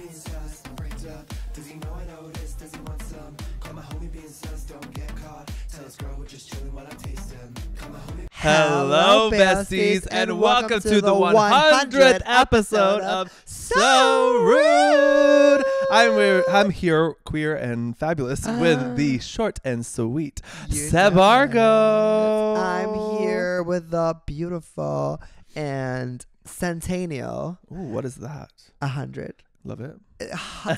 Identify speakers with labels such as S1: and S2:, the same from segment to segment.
S1: being sus, freaked up. Does he know I noticed? Does he want some? Call my homie being sus, don't get caught. Tell his girl we're just chilling while I taste him. Call my homie.
S2: Hello, besties, and welcome to the 100th episode of So Rude. I'm here, queer and fabulous, with the short and sweet Sebb.
S3: I'm here with the beautiful and centennial.
S2: Ooh, what is that?
S3: 100.
S2: Love it.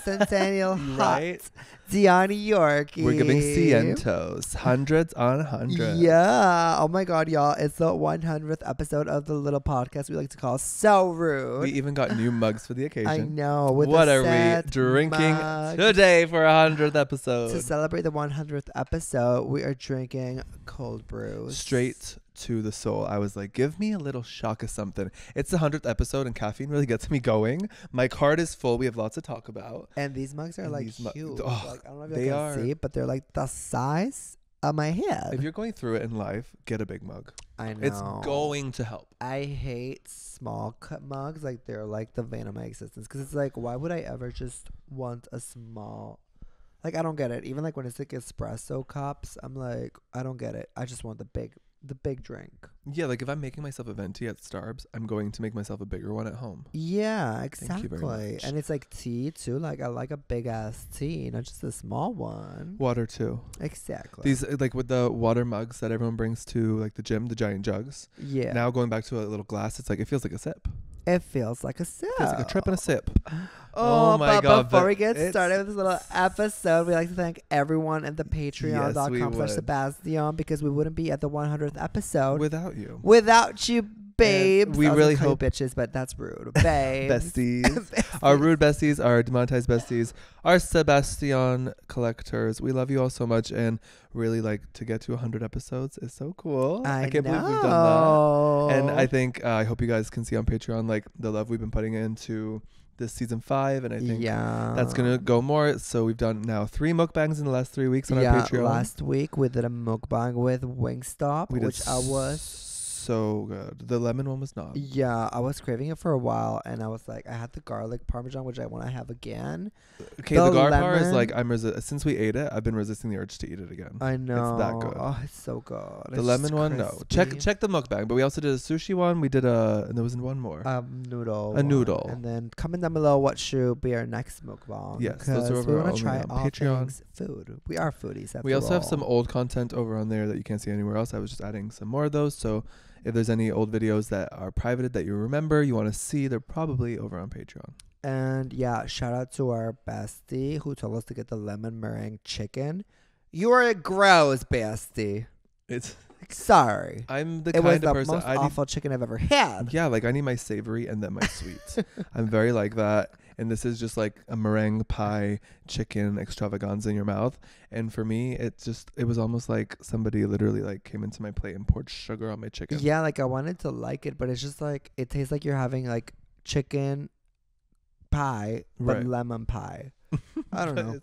S3: Centennial
S2: Right.
S3: hot. DionYorkie.
S2: We're giving cientos, hundreds on hundreds.
S3: Yeah. Oh my God, y'all. It's the 100th episode of the little podcast we like to call So Rude.
S2: We even got new mugs for the occasion.
S3: I know. With
S2: What
S3: a
S2: are we
S3: set
S2: drinking
S3: mug.
S2: today for 100th episode?
S3: To celebrate the 100th episode, we are drinking cold brews.
S2: Straight to the soul. I was like, give me a little shock of something. It's the 100th episode and caffeine really gets me going. My card is full. We have lots to talk about.
S3: And these mugs are like huge. Like, I don't know if you can see, but they're like the size of my head.
S2: If you're going through it in life, get a big mug.
S3: I know.
S2: It's going to help.
S3: I hate small cup mugs. Like, they're like the vein of my existence. Because it's like, why would I ever just want a small... Like, I don't get it. Even like when it's like espresso cups, I'm like, I don't get it. I just want the big drink.
S2: Yeah, like if I'm making myself a venti at Starbucks, I'm going to make myself a bigger one at home.
S3: Yeah, exactly.
S2: Thank you very much.
S3: And it's like tea too. Like, I like a big ass tea, not just a small one.
S2: Water too.
S3: Exactly.
S2: These like with the water mugs that everyone brings to like the gym, the giant jugs.
S3: Yeah.
S2: Now going back to a little glass, it's like it feels like a sip.
S3: It feels like a sip.
S2: Feels like a trip and a sip.
S3: Oh
S2: my
S3: but
S2: God!
S3: Before we get started with this little episode, we'd like to thank everyone at the
S2: Yes,
S3: Patreon.com/Sebastian, because we wouldn't be at the 100th episode
S2: without you.
S3: Without you, babes.
S2: We really
S3: hope
S2: hope
S3: bitches, but that's rude. Babes.
S2: Besties. Our rude besties, our demonetized besties, our Sebastian collectors. We love you all so much and really like to get to 100 episodes is so cool. I can't believe we've done that. And I think I hope you guys can see on Patreon like the love we've been putting into this season 5, and I think that's gonna go more. So we've done now 3 mukbangs in the last 3 weeks on our Patreon.
S3: Last week we did a mukbang with Wingstop, which I was
S2: so good. The lemon one was not.
S3: Yeah, I was craving it for a while, and I was like, I had the garlic parmesan, which I want to have again.
S2: Okay, the garlic part is like since we ate it, I've been resisting the urge to eat it again.
S3: I know.
S2: It's that good.
S3: Oh, it's so good.
S2: The lemon one, no. Check the mukbang. But we also did a sushi one. We did and there was one more.
S3: Noodle.
S2: A noodle.
S3: And then comment down below what should be our next mukbang.
S2: Yes, those are over
S3: we want to try all
S2: Patreon.
S3: Things food. We are foodies.
S2: We also have some old content over on there that you can't see anywhere else. I was just adding some more of those. So if there's any old videos that are privated that you remember, you want to see, they're probably over on Patreon.
S3: And yeah, shout out to our bestie who told us to get the lemon meringue chicken. You are a gross bestie.
S2: It's
S3: sorry.
S2: I'm the kind of person.
S3: It was the most awful chicken I've ever had.
S2: Yeah, like I need my savory and then my sweet. I'm very like that. And this is just like a meringue pie chicken extravaganza in your mouth. And for me, it was almost like somebody literally like came into my plate and poured sugar on my chicken.
S3: Yeah, like I wanted to like it, but it's just like it tastes like you're having like chicken pie, but lemon pie. I don't know.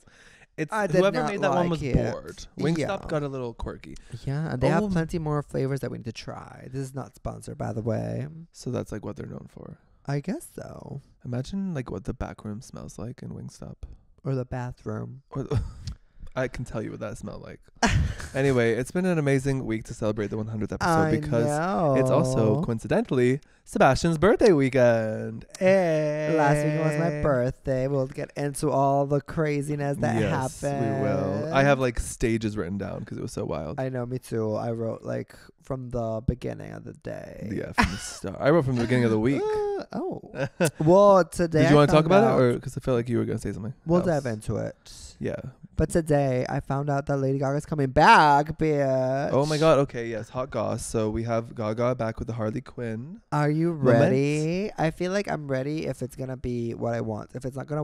S2: It's whoever made that one was bored. Wingstop got a little quirky.
S3: Yeah, and they have plenty more flavors that we need to try. This is not sponsored, by the way.
S2: So that's like what they're known for.
S3: I guess so.
S2: Imagine like what the back room smells like in Wingstop.
S3: Or the bathroom.
S2: I can tell you what that smelled like. Anyway, it's been an amazing week to celebrate the 100th episode because it's also coincidentally Sebastian's birthday weekend. Hey.
S3: Last week was my birthday. We'll get into all the craziness that happened.
S2: We will. I have like stages written down because it was so wild.
S3: I know, me too. I wrote like from the beginning of the day.
S2: Yeah, from the start. I wrote from the beginning of the week.
S3: Well, today.
S2: Did you want to talk about it, or because I feel like you were gonna say something?
S3: We'll dive into it.
S2: Yeah.
S3: But today I found out that Lady Gaga's coming back, bitch.
S2: Oh my God. Okay. Yes. Hot goss. So we have Gaga back with the Harley Quinn.
S3: Are you ready? I feel like I'm ready if it's gonna be what I want. If it's not gonna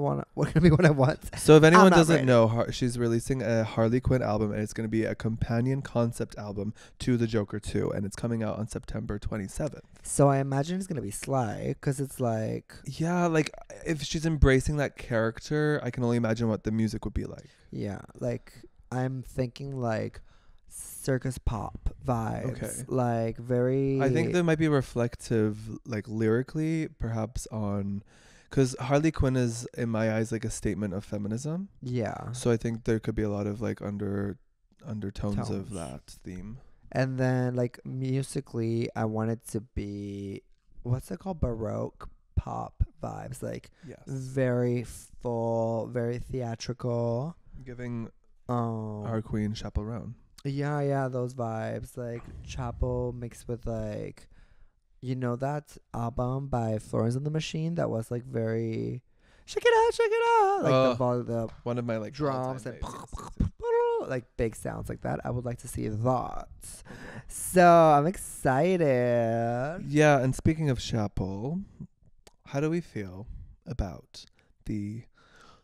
S3: be what I want.
S2: So if anyone doesn't know, she's releasing a Harley Quinn album, and it's gonna be a companion concept album to the Joker 2, and it's coming out on September 27th.
S3: So I imagine it's gonna be sly, because it's like,
S2: yeah, like if she's embracing that character, I can only imagine what the music would be like.
S3: Yeah, like I'm thinking like circus pop vibes.
S2: Okay.
S3: Like very.
S2: I think there might be reflective, like lyrically, perhaps on, Because Harley Quinn is, in my eyes, like a statement of feminism.
S3: Yeah.
S2: So I think there could be a lot of like undertones of
S3: Tones.
S2: that theme.
S3: And then like musically, I want it to be, what's it called? Baroque pop vibes. Like
S2: Yes.
S3: very full, very theatrical.
S2: Giving
S3: Oh.
S2: our queen chaperone.
S3: Yeah, those vibes. Like Chapel mixed with like, you know, that album by Florence and the Machine that was like very shake it out, like the
S2: One of my like
S3: drums and
S2: all-time favorites.
S3: like big sounds like that. I would like to see that. So I'm excited.
S2: Yeah, and speaking of Chapel, how do we feel about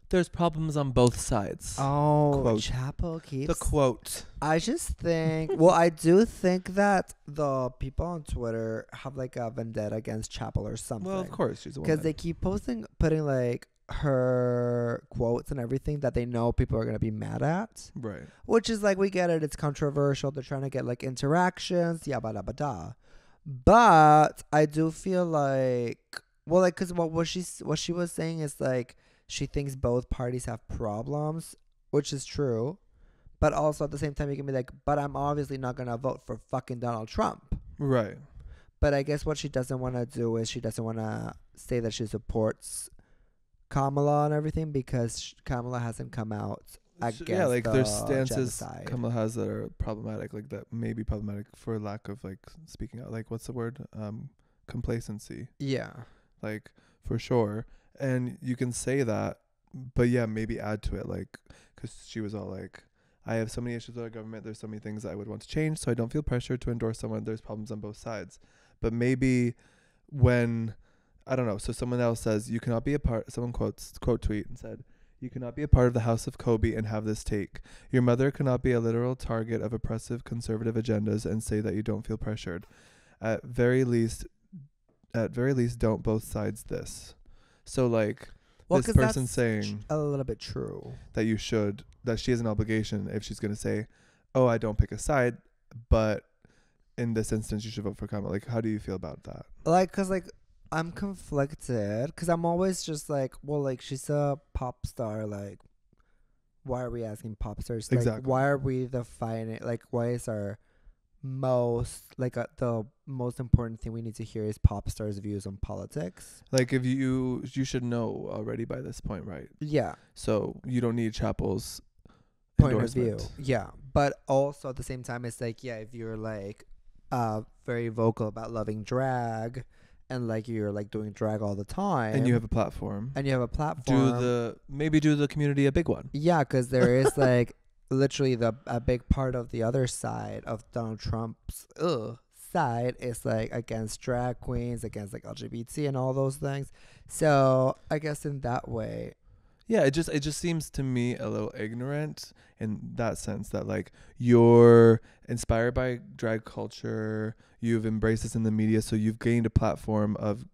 S2: there's problems on both sides?
S3: Oh,
S2: quote.
S3: Chapel keeps
S2: The quote.
S3: I just think, well, I do think that the people on Twitter have like a vendetta against Chapel or something.
S2: Well, of course, she's a woman.
S3: Because they keep putting like her quotes and everything that they know people are going to be mad at.
S2: Right.
S3: Which is like, we get it. It's controversial. They're trying to get like interactions. Yabba dabba da. But I do feel like, well, like, because what she was saying is like, she thinks both parties have problems, which is true. But also at the same time, you can be like, but I'm obviously not going to vote for fucking Donald Trump.
S2: Right.
S3: But I guess what she doesn't want to do is she doesn't want to say that she supports Kamala and everything because Kamala hasn't come out against
S2: Yeah, like
S3: the
S2: there's stances
S3: genocide.
S2: Kamala has that are problematic, like that may be problematic for lack of like speaking out. Like, what's the word? Complacency.
S3: Yeah.
S2: Like, for sure. And you can say that, but yeah, maybe add to it, like, because she was all like, I have so many issues with our government. There's so many things I would want to change, so I don't feel pressured to endorse someone. There's problems on both sides. But maybe when, I don't know, so someone else says, you cannot be a part, someone quote tweet and said, you cannot be a part of the House of Kobe and have this take. Your mother cannot be a literal target of oppressive conservative agendas and say that you don't feel pressured. At very least, don't both sides this. So like,
S3: Well,
S2: this person saying
S3: a little bit true.
S2: that that she has an obligation if she's going to say, oh, I don't pick a side, but in this instance, you should vote for Kamala. Like, how do you feel about that?
S3: Like, because like, I'm conflicted because I'm always just like, well, like, she's a pop star. Like, why are we asking pop stars? Like,
S2: Exactly.
S3: why are we defining, like, why is our the most important thing we need to hear is pop stars' views on politics?
S2: Like, if you should know already by this point, right?
S3: Yeah.
S2: So you don't need Chapel's
S3: Point of view.
S2: endorsement.
S3: Yeah. But also at the same time, it's like, yeah, if you're like very vocal about loving drag and like you're like doing drag all the time
S2: And you have a platform.
S3: do
S2: the community a big one.
S3: Yeah, because there is like literally a big part of the other side of Donald Trump's side is like against drag queens, against like LGBT and all those things. So I guess in that way,
S2: Yeah, it just seems to me a little ignorant in that sense that like you're inspired by drag culture, you've embraced this in the media, so you've gained a platform of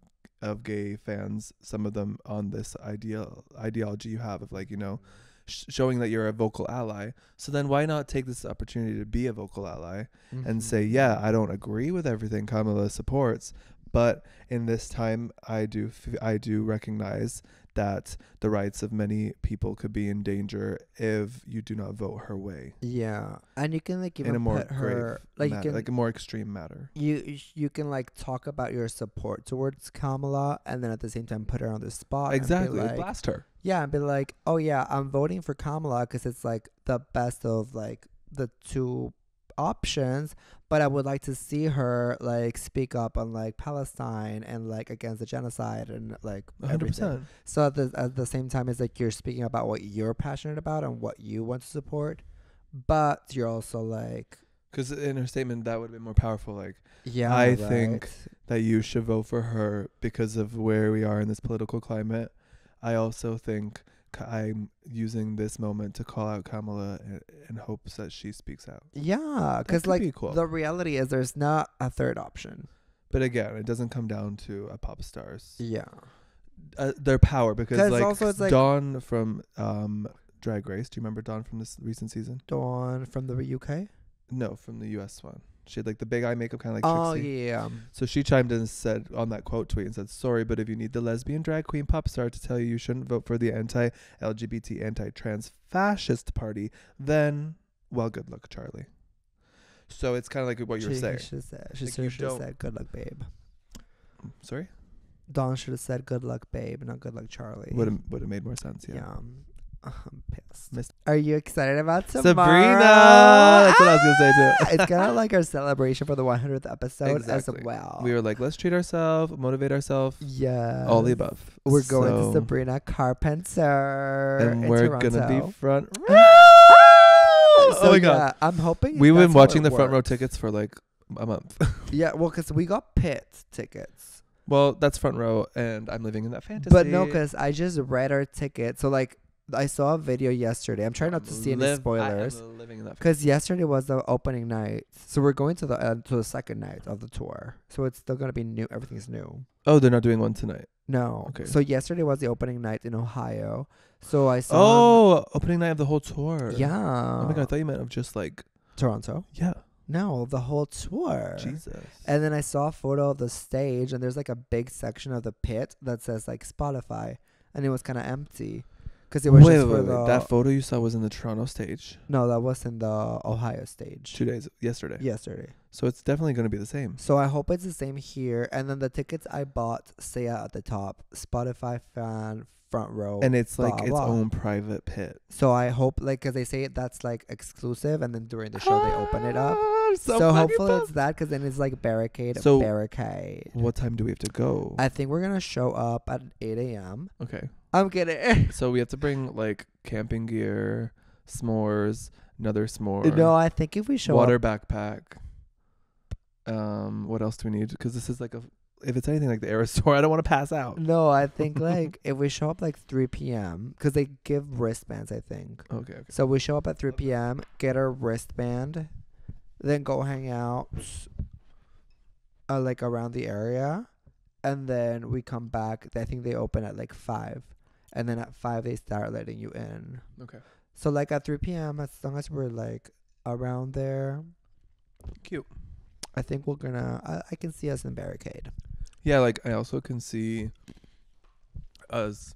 S2: gay fans, some of them on this ideology you have of like, you know, showing that you're a vocal ally. So then why not take this opportunity to be a vocal ally and say, yeah, I don't agree with everything Kamala supports, but in this time I do recognize that the rights of many people could be in danger if you do not vote her way.
S3: Yeah, and you can like even
S2: in a more
S3: put her
S2: grave
S3: like you can
S2: like a more extreme matter.
S3: you can like talk about your support towards Kamala and then at the same time put her on the spot.
S2: Exactly,
S3: and be like,
S2: blast her.
S3: Yeah, and be like, oh yeah, I'm voting for Kamala because it's like the best of like the two options, but I would like to see her like speak up on like Palestine and like against the genocide and like 100%. So at the same time, it's like you're speaking about what you're passionate about and what you want to support, but you're also like,
S2: because in her statement that would have been more powerful. Like,
S3: yeah,
S2: I think that you should vote for her because of where we are in this political climate. I also think I'm using this moment to call out Kamala in hopes that she speaks out.
S3: Yeah, because like
S2: cool.
S3: The reality is there's not a third option.
S2: But again, it doesn't come down to a pop stars.
S3: Yeah,
S2: their power, because like,
S3: also it's like
S2: Dawn from Drag Race. Do you remember Dawn from this recent season?
S3: Dawn from the UK?
S2: No, from the US one. She had like the big eye makeup, kind of like Trixie.
S3: yeah.
S2: So she chimed in and said on that quote tweet and said, "Sorry, but if you need the lesbian drag queen pop star to tell you shouldn't vote for the anti-LGBT, anti-trans fascist party, then, well, good luck, Charlie." So it's kind of like what you were saying.
S3: She
S2: Like,
S3: should have said, "Good luck, babe."
S2: Sorry?
S3: Dawn should have said, "Good luck, babe," not "Good luck, Charlie."
S2: Would have made more sense, yeah.
S3: Yeah. I'm pissed.
S2: Miss-
S3: Are you excited about tomorrow?
S2: Sabrina! That's what I was going to say, too.
S3: It's kind of like our celebration for the 100th episode
S2: Exactly.
S3: as well.
S2: We were like, let's treat ourselves, motivate ourselves.
S3: Yeah.
S2: All the above.
S3: We're going to
S2: So-
S3: Sabrina Carpenter.
S2: And
S3: in
S2: we're
S3: Toronto.
S2: going to be front.
S3: So
S2: Oh my God.
S3: yeah, I'm hoping
S2: We've been
S3: that's how
S2: watching
S3: it
S2: the front row
S3: works.
S2: tickets for like a month.
S3: Yeah, well, because we got pit tickets.
S2: Well, that's front row, and I'm living in that fantasy.
S3: But no, because I just read our ticket. So, like, I saw a video yesterday. I'm trying not to see any spoilers.
S2: I am living in that
S3: Because yesterday was the opening night. So, we're going to the second night of the tour. So, it's still going to be new. Everything's new.
S2: Oh, they're not doing one tonight.
S3: No.
S2: Okay.
S3: So, yesterday was the opening night in Ohio. So, I saw.
S2: Oh, opening night of the whole tour.
S3: Yeah.
S2: Oh my God, I thought you meant of just like.
S3: Toronto?
S2: Yeah.
S3: No, the whole tour.
S2: Jesus.
S3: And then I saw a photo of the stage, and there's like a big section of the pit that says like Spotify, and it was kind of empty because it was just for the.
S2: That photo you saw was in the Toronto stage.
S3: No, that was in the Ohio stage.
S2: 2 days yesterday.
S3: Yesterday.
S2: So it's definitely going to be the same.
S3: So I hope it's the same here. And then the tickets I bought say at the top, Spotify fan front row.
S2: And it's
S3: blah,
S2: like its
S3: blah.
S2: own private pit.
S3: So I hope, like, because they say that's like exclusive, and then during the show they open it up.
S2: So
S3: So hopefully it's that, because then it's like barricade.
S2: What time do we have to go?
S3: I think we're gonna show up at 8 a.m.
S2: Okay.
S3: I'm kidding.
S2: So we have to bring like camping gear, s'mores, another s'more.
S3: No, I think if we show
S2: water
S3: up,
S2: backpack. What else do we need? Because this is like if it's anything like the Era store, I don't want to pass out.
S3: no, I think like if we show up like 3 p.m. because they give wristbands, I think.
S2: Okay.
S3: So we show up at 3 p.m., get our wristband, then go hang out, like around the area, and then we come back. I think they open at like 5, and then at 5 they start letting you in.
S2: Okay.
S3: So like at 3 p.m., as long as we're like around there,
S2: Cute.
S3: I think we're gonna. I can see us in barricade.
S2: Yeah, like I also can see us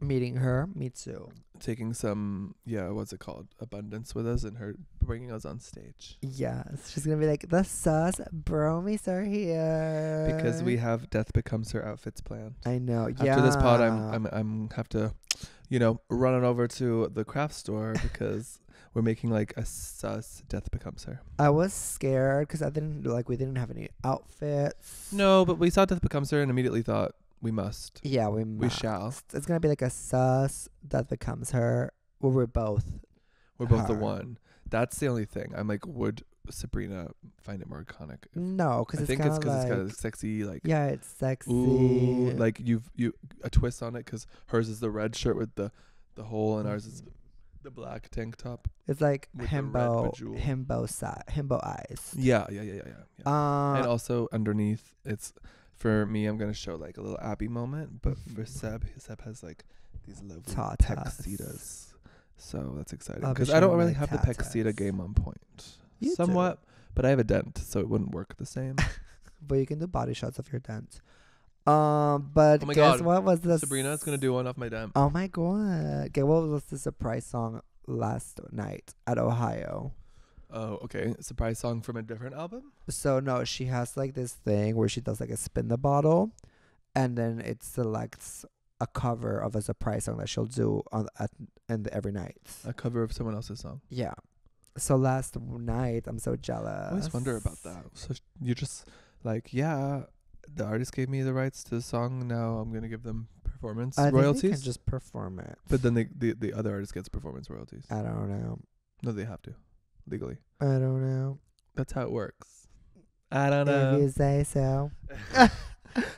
S3: Meeting her, me too.
S2: taking some what's it called, abundance with us, and her bringing us on stage
S3: Yes, she's gonna be like, the sus bromies are here
S2: because we have Death Becomes Her outfits planned.
S3: I know.
S2: After this pod, I'm have to, run on over to the craft store because we're making like a sus Death Becomes Her.
S3: I was scared because we didn't have any outfits.
S2: No, but we saw Death Becomes Her and immediately thought we must.
S3: Yeah, we
S2: shall.
S3: It's gonna be like a sus that becomes her. Well, we're both
S2: We're both the
S3: her.
S2: one. That's the only thing. I'm like, would Sabrina find it more iconic?
S3: No, because
S2: I
S3: it's
S2: think
S3: kind
S2: it's
S3: of
S2: because
S3: like,
S2: it's got a sexy like.
S3: yeah, it's sexy.
S2: Ooh, like you a twist on it because hers is the red shirt with the hole and ours is the black tank top.
S3: It's like
S2: with the red
S3: himbo eyes.
S2: Yeah. And
S3: Uh,
S2: also underneath, it's for me. I'm gonna show like a little Abby moment, but for Seb has like these lovely
S3: Tatas.
S2: pexitas. So that's exciting
S3: I'll be
S2: because I don't
S3: showing
S2: really
S3: my
S2: have the pexita
S3: tatas.
S2: game on point.
S3: You
S2: Somewhat, but I have a dent, so it wouldn't work the same.
S3: but you can do body shots of your dent. But
S2: Oh my
S3: guess
S2: God.
S3: what was the
S2: Sabrina's gonna do one off my dent.
S3: Oh my god! Guess what was the surprise song last night at Ohio?
S2: Oh, okay. Surprise song from a different album?
S3: So no, she has like this thing where she does like a spin the bottle, and then it selects a cover of a surprise song that she'll do every night.
S2: A cover of someone else's song.
S3: Yeah. So last night, I'm so jealous.
S2: I always wonder about that. So you're just like, yeah, the artist gave me the rights to the song. Now I'm going to give them performance
S3: I
S2: royalties.
S3: think they can just perform it.
S2: But then the other artist gets performance royalties.
S3: I don't know.
S2: No, they have to. Legally.
S3: I don't know.
S2: That's how it works. I don't
S3: If
S2: know.
S3: you say so.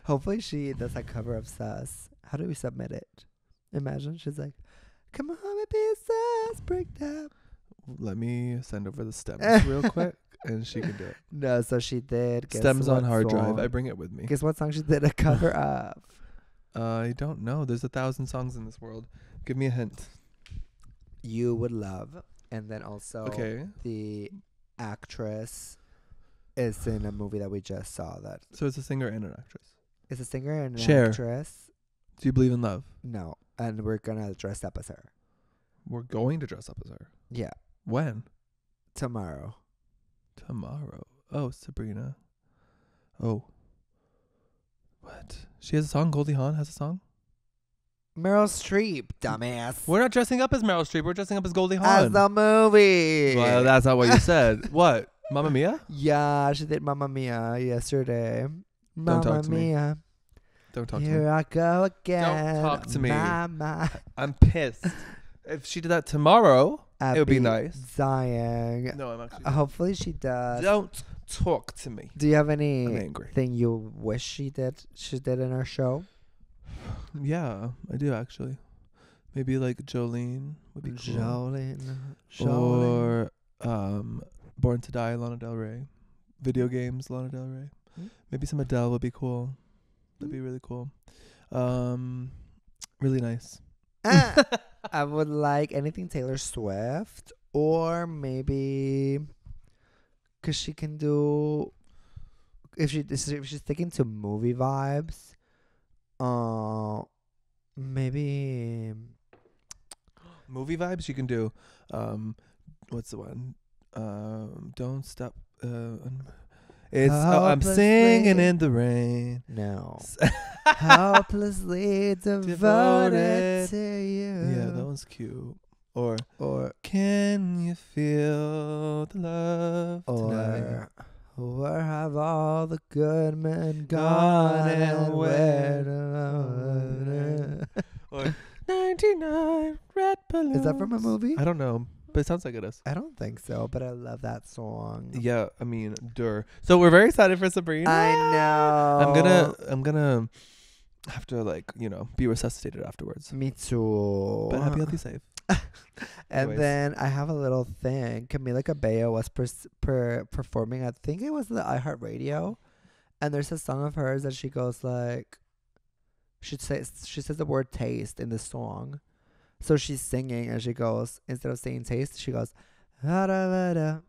S3: Hopefully she does a cover of Sus. How do we submit it? Imagine she's like, come on, baby, Sus, break that.
S2: Let me send over the stems real quick, and she can do it.
S3: No, so she did. Guess
S2: Stems on
S3: what
S2: hard drive.
S3: song-
S2: I bring it with me.
S3: Guess what song she did a cover of?
S2: I don't know. There's 1,000 songs in this world. Give me a hint.
S3: You Would Love. And then also
S2: Okay.
S3: the actress is in a movie that we just saw. That
S2: So it's a singer and an actress.
S3: is a singer and an
S2: Cher.
S3: actress.
S2: Do you believe in love?
S3: No, and we're gonna dress up as her.
S2: We're going to dress up as her.
S3: Yeah,
S2: When?
S3: tomorrow.
S2: Tomorrow. Oh, Sabrina. Oh. What? She has a song? Goldie Hawn has a song?
S3: Meryl Streep, dumbass.
S2: We're not dressing up as Meryl Streep. We're dressing up as Goldie
S3: As
S2: Hawn.
S3: the movie.
S2: Well, that's not what you said. What? Mamma Mia?
S3: Yeah, she did Mamma Mia yesterday. Mamma
S2: talk to me.
S3: Mia.
S2: Don't talk to
S3: Here
S2: me.
S3: I go again.
S2: Don't talk to me.
S3: Mama.
S2: I'm pissed. If she did that tomorrow, it would be nice.
S3: Dying.
S2: No, I'm actually.
S3: Hopefully she does.
S2: Don't talk to me.
S3: Do you have
S2: I'm angry.
S3: anything you wish she did? She did in our show.
S2: Yeah, I do actually. Maybe like Jolene would be cool.
S3: Jolene.
S2: Or Born to Die, Lana Del Rey. Video games, Lana Del Rey. Maybe some Adele would be cool. That'd be really cool. Really nice.
S3: I would like anything Taylor Swift, or maybe because she can do if she's sticking to movie vibes. Maybe
S2: Movie vibes you can do. What's the one? Don't stop. It's I'm singing in the rain.
S3: no. Hopelessly devoted to you.
S2: Yeah, that one's cute. Or
S3: Or
S2: can you feel the love tonight?
S3: Where have all the good men gone and where
S2: Or 99 red balloons.
S3: Is that from a movie?
S2: I don't know, but it sounds like it is.
S3: I don't think so, but I love that song.
S2: Yeah, I mean, So we're very excited for Sabrina.
S3: I know.
S2: I'm gonna have to be resuscitated afterwards.
S3: Me too.
S2: But happy, healthy, safe.
S3: And
S2: Anyways.
S3: then I have a little thing. Camila Cabello was performing. I think it was the iHeartRadio, and there's a song of hers that she goes like, she says the word taste in the song, so she's singing and she goes, instead of saying taste, she goes, "Ha-da-da-da."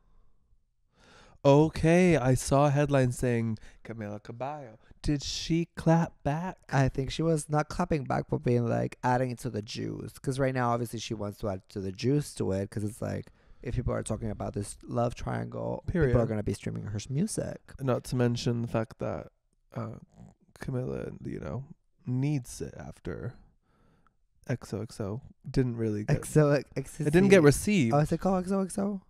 S2: Okay, I saw a headline saying Camila Cabello. Did she clap back?
S3: I think she was not clapping back, but being like adding it to the juice. Because right now, obviously, she wants to add to the juice to it. Because it's like, if people are talking about this love triangle,
S2: Period.
S3: people are going to be streaming her music.
S2: Not to mention the fact that Camila, needs it after XOXO didn't really get.
S3: It
S2: It didn't get received.
S3: Oh, is it called XOXO?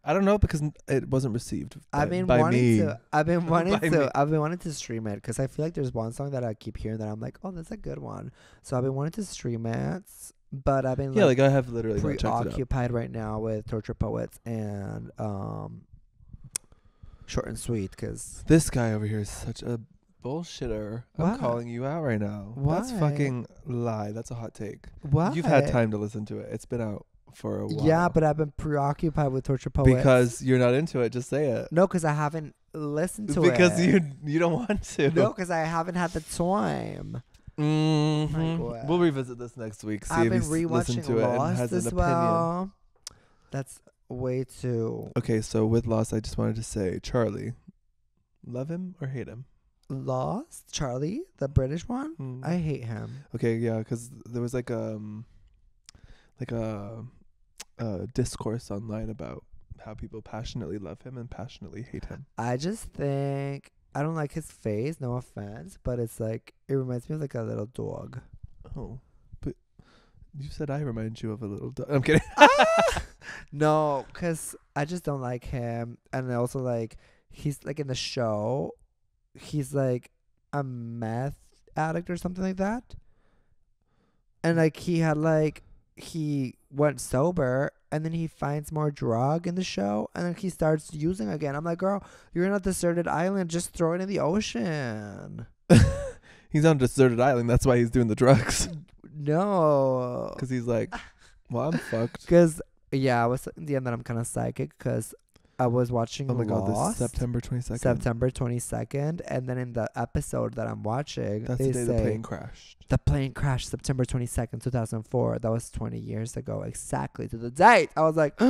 S2: I don't know because it wasn't received.
S3: I've been
S2: by
S3: wanting
S2: me.
S3: to. I've been wanting
S2: By me.
S3: to. I've been wanting to stream it because I feel like there's one song that I keep hearing that I'm like, oh, that's a good one. So I've been wanting to stream it, but I've been
S2: I have literally not checked it out.
S3: preoccupied right now with Torture Poets and Short and Sweet. Because
S2: This guy over here is such a bullshitter.
S3: Why?
S2: I'm calling you out right now. That's
S3: Why?
S2: fucking lie. That's a hot take.
S3: what
S2: You've had time to listen to it. It's been out for a while.
S3: Yeah, but I've been preoccupied with Torture Poets
S2: because you're not into it. Just say it.
S3: no, because I haven't listened to
S2: because
S3: it.
S2: you don't want to.
S3: No, because I haven't had the time.
S2: Mm-hmm.
S3: My God.
S2: We'll revisit this next week. See
S3: I've
S2: if
S3: been
S2: he's listened
S3: rewatching
S2: to it and
S3: Lost
S2: has
S3: as
S2: an opinion.
S3: well. That's way too
S2: Okay, so with Lost, I just wanted to say, Charlie, love him or hate him?
S3: Lost. Charlie, the British one.
S2: Mm.
S3: I hate him.
S2: Okay, yeah, because there was like a discourse online about how people passionately love him and passionately hate him.
S3: I just think I don't like his face. No offense, but it's like it reminds me of like a little dog.
S2: Oh, but you said I remind you of a little dog. I'm kidding.
S3: No, because I just don't like him, and also like he's like in the show, he's like a meth addict or something like that, and like he went sober and then he finds more drug in the show and then he starts using again. I'm like, girl, you're in a deserted island, just throw it in the ocean.
S2: He's on a deserted island. That's why he's doing the drugs.
S3: No,
S2: Because he's like, well, I'm fucked.
S3: because I was in the end that I'm kind of psychic because I was watching
S2: Oh my God, this is
S3: Lost,
S2: September 22nd.
S3: September 22nd, and then in the episode that I'm watching,
S2: That's
S3: they
S2: the day the
S3: say
S2: plane crashed.
S3: the plane crashed September 22nd, 2004. That was 20 years ago, exactly to the date. I was like,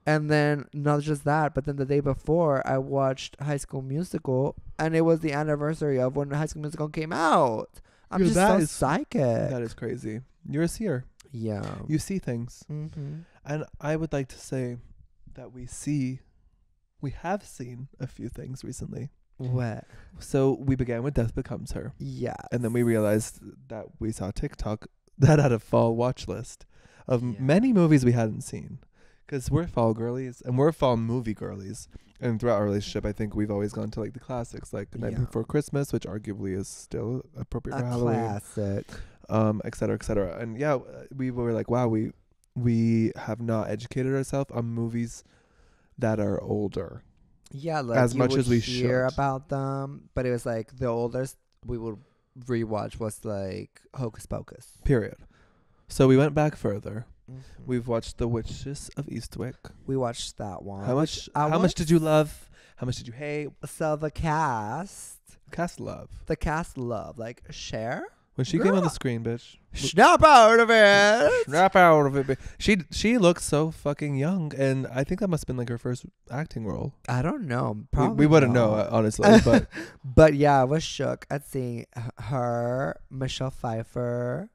S3: And then not just that, but then the day before I watched High School Musical, and it was the anniversary of when High School Musical came out. I'm just so psychic.
S2: That is crazy. You're a seer.
S3: Yeah.
S2: You see things.
S3: Mm-hmm.
S2: And I would like to say that we have seen a few things recently.
S3: What?
S2: So we began with Death Becomes Her.
S3: Yeah.
S2: And then we realized that we saw TikTok that had a fall watch list of many movies we hadn't seen. Because we're fall girlies and we're fall movie girlies. And throughout our relationship, I think we've always gone to like the classics, like The Night Before Christmas, which arguably is still appropriate for Halloween.
S3: Classic.
S2: Et cetera, et cetera. And yeah, we were like, wow, we have not educated ourselves on movies that are older.
S3: Yeah, like
S2: as much as we
S3: hear
S2: should
S3: about them, but it was like the oldest we would rewatch was like Hocus Pocus.
S2: Period. So we went back further.
S3: Mm-hmm.
S2: We've watched The Witches of Eastwick.
S3: We watched that one.
S2: How much did you love? How much did you hate?
S3: So the cast
S2: Love.
S3: The cast love. Like Cher.
S2: When she came on the screen, bitch.
S3: Snap out of it.
S2: Snap out of it. Bitch. She looks so fucking young, and I think that must have been like her first acting role.
S3: I don't know. Probably
S2: we wouldn't know, honestly. But
S3: but yeah, I was shook at seeing her, Michelle Pfeiffer.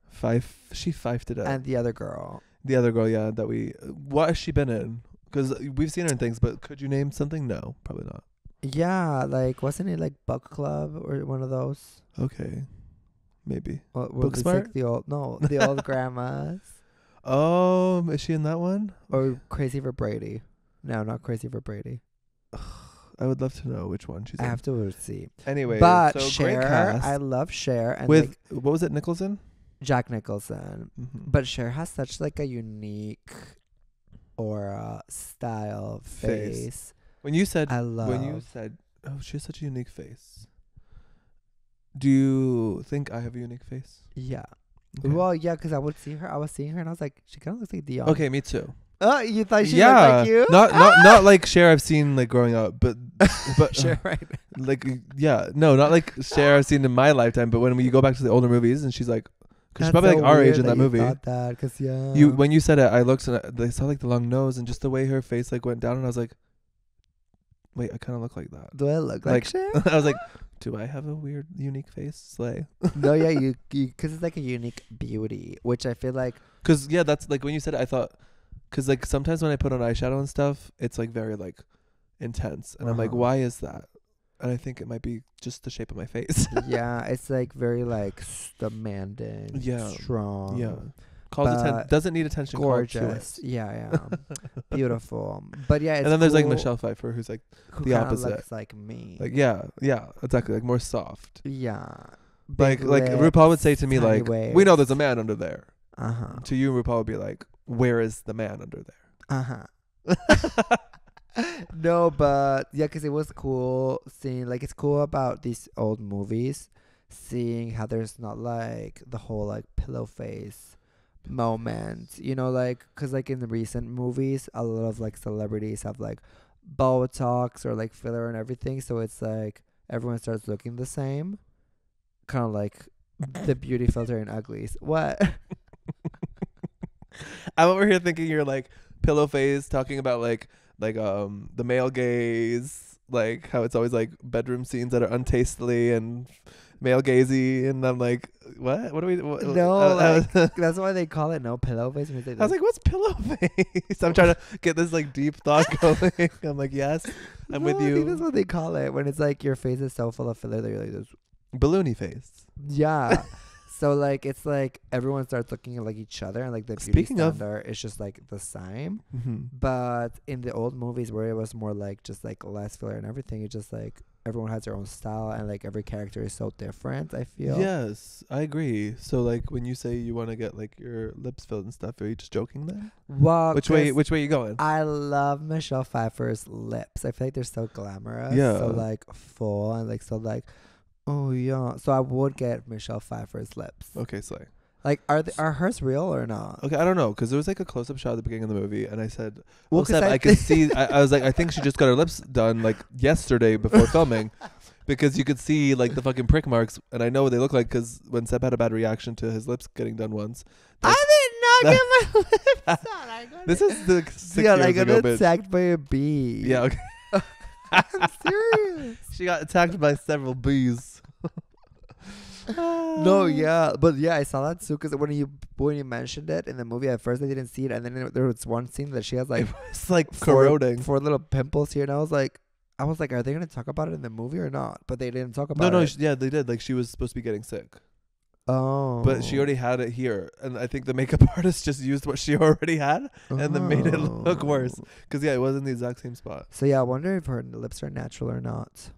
S2: She fifed it up.
S3: And the other girl.
S2: The other girl, yeah, what has she been in? Because we've seen her in things, but could you name something? No, probably not.
S3: Yeah, like, wasn't it like Book Club or one of those?
S2: Okay, maybe.
S3: Booksmart? Like the old grandmas.
S2: Oh, is she in that one?
S3: Or Crazy for Brady? No, not Crazy for Brady.
S2: I would love to know which one she's in.
S3: I have to see.
S2: Anyway,
S3: but
S2: so
S3: Cher,
S2: great cast.
S3: I love Cher. And
S2: with, what was it, Nicholson?
S3: Jack Nicholson.
S2: Mm-hmm.
S3: But Cher has such like a unique aura, style, face.
S2: When you said, oh, she has such a unique face. Do you think I have a unique face?
S3: Yeah.
S2: Okay.
S3: Well, yeah, because I was seeing her and I was like, she kind of looks like Dion.
S2: Okay, me too.
S3: Oh, you thought she looked like you?
S2: Not like Cher I've seen like growing up, but
S3: Cher, right?
S2: Like not like Cher I've seen in my lifetime, but when you go back to the older movies and she's like, because she's probably like our age in that movie.
S3: Thought that, cause yeah.
S2: When you said it, I looked and I saw like the long nose and just the way her face like went down, and I was like, wait, I kind of look like that.
S3: Do I look like Cher?
S2: I was like, do I have a weird, unique face? Slay.
S3: No, yeah, you because it's like a unique beauty, which I feel like.
S2: Because yeah, that's like when you said it, I thought, because like sometimes when I put on eyeshadow and stuff, it's like very like intense, and I'm like, why is that? And I think it might be just the shape of my face.
S3: Yeah, it's like very like demanding, strong.
S2: Yeah. Doesn't need attention.
S3: Gorgeous. Yeah. Beautiful. But yeah, it's
S2: and then there's like Michelle Pfeiffer who's like the opposite.
S3: Looks like me.
S2: Like yeah, exactly. Like more soft.
S3: Yeah.
S2: Like RuPaul would say to me like,
S3: waves.
S2: We know there's a man under there.
S3: Uh-huh.
S2: To you, RuPaul would be like, where is the man under there?
S3: Uh-huh. No, but yeah, because it was cool seeing, like, it's cool about these old movies, seeing how there's not like the whole like pillow face moment, you know, like, because like in the recent movies, a lot of like celebrities have like Botox or like filler and everything, so it's like everyone starts looking the same, kind of like the beauty filter in Uglies. What?
S2: I'm over here thinking you're like pillow face, talking about like the male gaze, like how it's always like bedroom scenes that are untastely and male gazy, and I'm like, what do we?
S3: That's why they call it no pillow face. I
S2: was like, what's pillow face? I'm trying to get this like deep thought going. I'm like, yes, I'm with you.
S3: I think that's what they call it when it's like your face is so full of filler that you're like this
S2: balloony face.
S3: Yeah. So like it's like everyone starts looking at like each other, and like the beauty standard is just like the same.
S2: Mm-hmm.
S3: But in the old movies where it was more like just like less filler and everything, it's just like everyone has their own style, and like every character is so different, I feel.
S2: Yes, I agree. So like when you say you want to get like your lips filled and stuff, are you just joking then?
S3: Well,
S2: which way you going?
S3: I love Michelle Pfeiffer's lips. I feel like they're so glamorous.
S2: Yeah.
S3: So like full and like so like. Oh yeah, so I would get Michelle Pfeiffer's lips.
S2: Okay, slay.
S3: Like, are hers real or not?
S2: Okay, I don't know, because there was like a close-up shot at the beginning of the movie, and I said,
S3: well,
S2: Seb, I could see. I was like, I think she just got her lips done like yesterday before filming, because you could see like the fucking prick marks, and I know what they look like because when Seb had a bad reaction to his lips getting done once.
S3: I didn't know get my lips on.
S2: This is the 6
S3: Dion, I
S2: years
S3: got
S2: ago, bitch.
S3: attacked by a bee.
S2: Yeah, okay.
S3: I'm serious.
S2: She got attacked by several bees.
S3: No, yeah, but yeah, I saw that too because when you mentioned it in the movie at first, I didn't see it, and then there was one scene that she has like
S2: It's like corroding.
S3: four little pimples here, and I was like, are they gonna talk about it in the movie or not? But they didn't talk about it.
S2: No, yeah, they did. Like she was supposed to be getting sick.
S3: Oh,
S2: But she already had it here, and I think the makeup artist just used what she already had and then made it look worse. Because yeah, it was in the exact same spot.
S3: So yeah, I wonder if her lips are natural or not.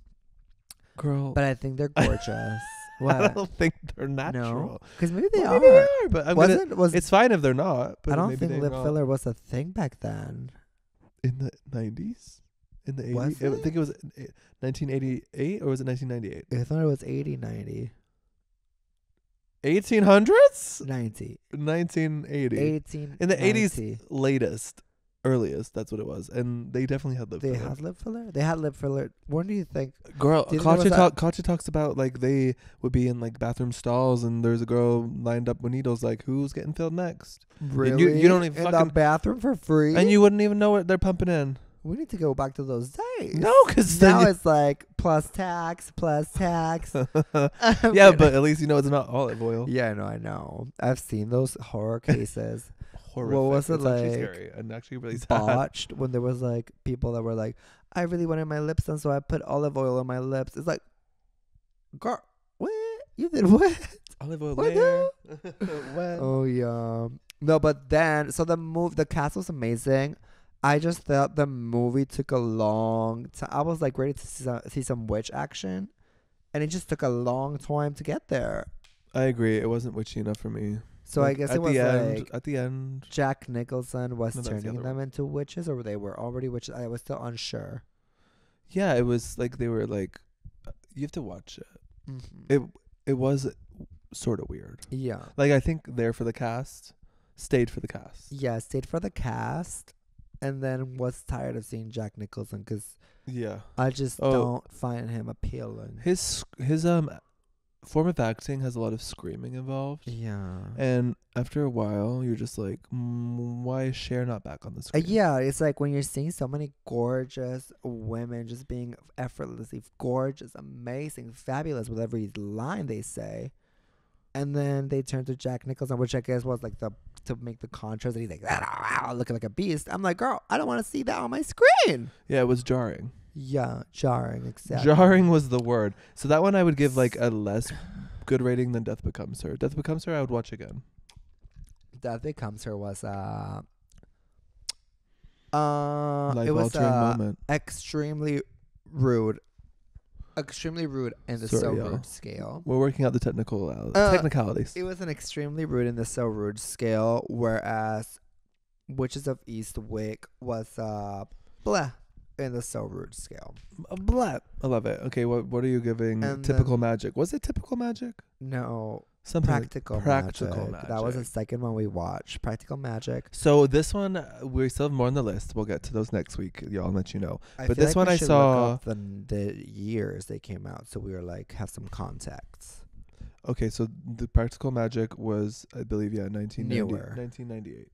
S2: Girl,
S3: But I think they're gorgeous. What?
S2: I don't think they're natural.
S3: Because maybe they
S2: Well,
S3: are.
S2: maybe they are, but it's fine if they're not. But
S3: I don't
S2: maybe
S3: think lip
S2: not.
S3: filler was a thing back then.
S2: In the 90s, in the 80s.
S3: Was
S2: I think it was 1988 or was it 1998?
S3: I thought it was 80, 90.
S2: 1800s?
S3: 90.
S2: 1980.
S3: 18.
S2: In the
S3: 90.
S2: 80s, latest, earliest. That's what it was, and they definitely had lip
S3: They
S2: filler.
S3: had lip filler? They had lip filler. When do you think?
S2: Girl,
S3: Do you think there was
S2: Katya talks about like they would be in like bathroom stalls, and there's a girl lined up with needles. Like, who's getting filled next?
S3: Really?
S2: you don't even
S3: in
S2: fucking-
S3: the bathroom for free?
S2: And you wouldn't even know what they're pumping in.
S3: We need to go back to those days.
S2: No, because
S3: now it's like plus tax.
S2: yeah, but at least you know it's not olive oil.
S3: Yeah, I know. I've seen those horror cases.
S2: Horrific.
S3: What was it
S2: It's actually
S3: like?
S2: scary and actually really sad.
S3: Botched when there was like people that were like, I really wanted my lips done, so I put olive oil on my lips. It's like, girl, what? You did what?
S2: Olive oil
S3: What
S2: where? When?
S3: Oh yeah. No, but then so the cast was amazing. I just thought the movie took a long time. I was like ready to see some witch action, and it just took a long time to get there.
S2: I agree. It wasn't witchy enough for me.
S3: So
S2: Like,
S3: I guess
S2: at
S3: it was
S2: the end,
S3: like
S2: at the end.
S3: Jack Nicholson was
S2: No, that's the
S3: turning
S2: other
S3: them
S2: one.
S3: into witches, or they were already witches. I was still unsure.
S2: Yeah, it was like they were like, you have to watch it.
S3: Mm-hmm.
S2: It was sort of weird.
S3: Yeah.
S2: Like I think there for the cast, stayed for the cast.
S3: Yeah, stayed for the cast, and then was tired of seeing Jack Nicholson because
S2: Yeah.
S3: I just
S2: Oh.
S3: don't find him appealing.
S2: His form of acting has a lot of screaming involved.
S3: Yeah.
S2: And after a while, you're just like, why is Cher not back on the screen?
S3: Yeah, it's like when you're seeing so many gorgeous women just being effortlessly gorgeous, amazing, fabulous with every line they say, and then they turn to Jack Nicholson, which I guess was like to make the contrast that he's like looking like a beast. I'm like, girl, I don't want to see that on my screen.
S2: Yeah, it was jarring.
S3: Yeah, jarring, exactly.
S2: Jarring was the word. So that one I would give like a less good rating than Death Becomes Her. Death Becomes Her I would watch again.
S3: Death Becomes Her was it was
S2: Life-altering moment.
S3: extremely rude in the
S2: Sorry,
S3: so
S2: y'all.
S3: rude scale.
S2: We're working out the technicalities.
S3: It was an extremely rude in the so rude scale, whereas Witches of Eastwick was blah in the so rude scale.
S2: Blah. I love it. Okay, what are you giving
S3: And
S2: Typical
S3: then-
S2: Magic? Was it Typical Magic?
S3: No,
S2: Something like
S3: Practical
S2: Practical
S3: Magic. That was the
S2: Magic.
S3: second one we watched. Practical Magic.
S2: So this one, we still have more on the list. We'll get to those next week, y'all, and let you know.
S3: I
S2: But
S3: feel
S2: this
S3: like
S2: one
S3: we
S2: I
S3: should
S2: saw-
S3: look up the years they came out, so we were like have some context.
S2: Okay, so the Practical Magic was, I believe, 1998.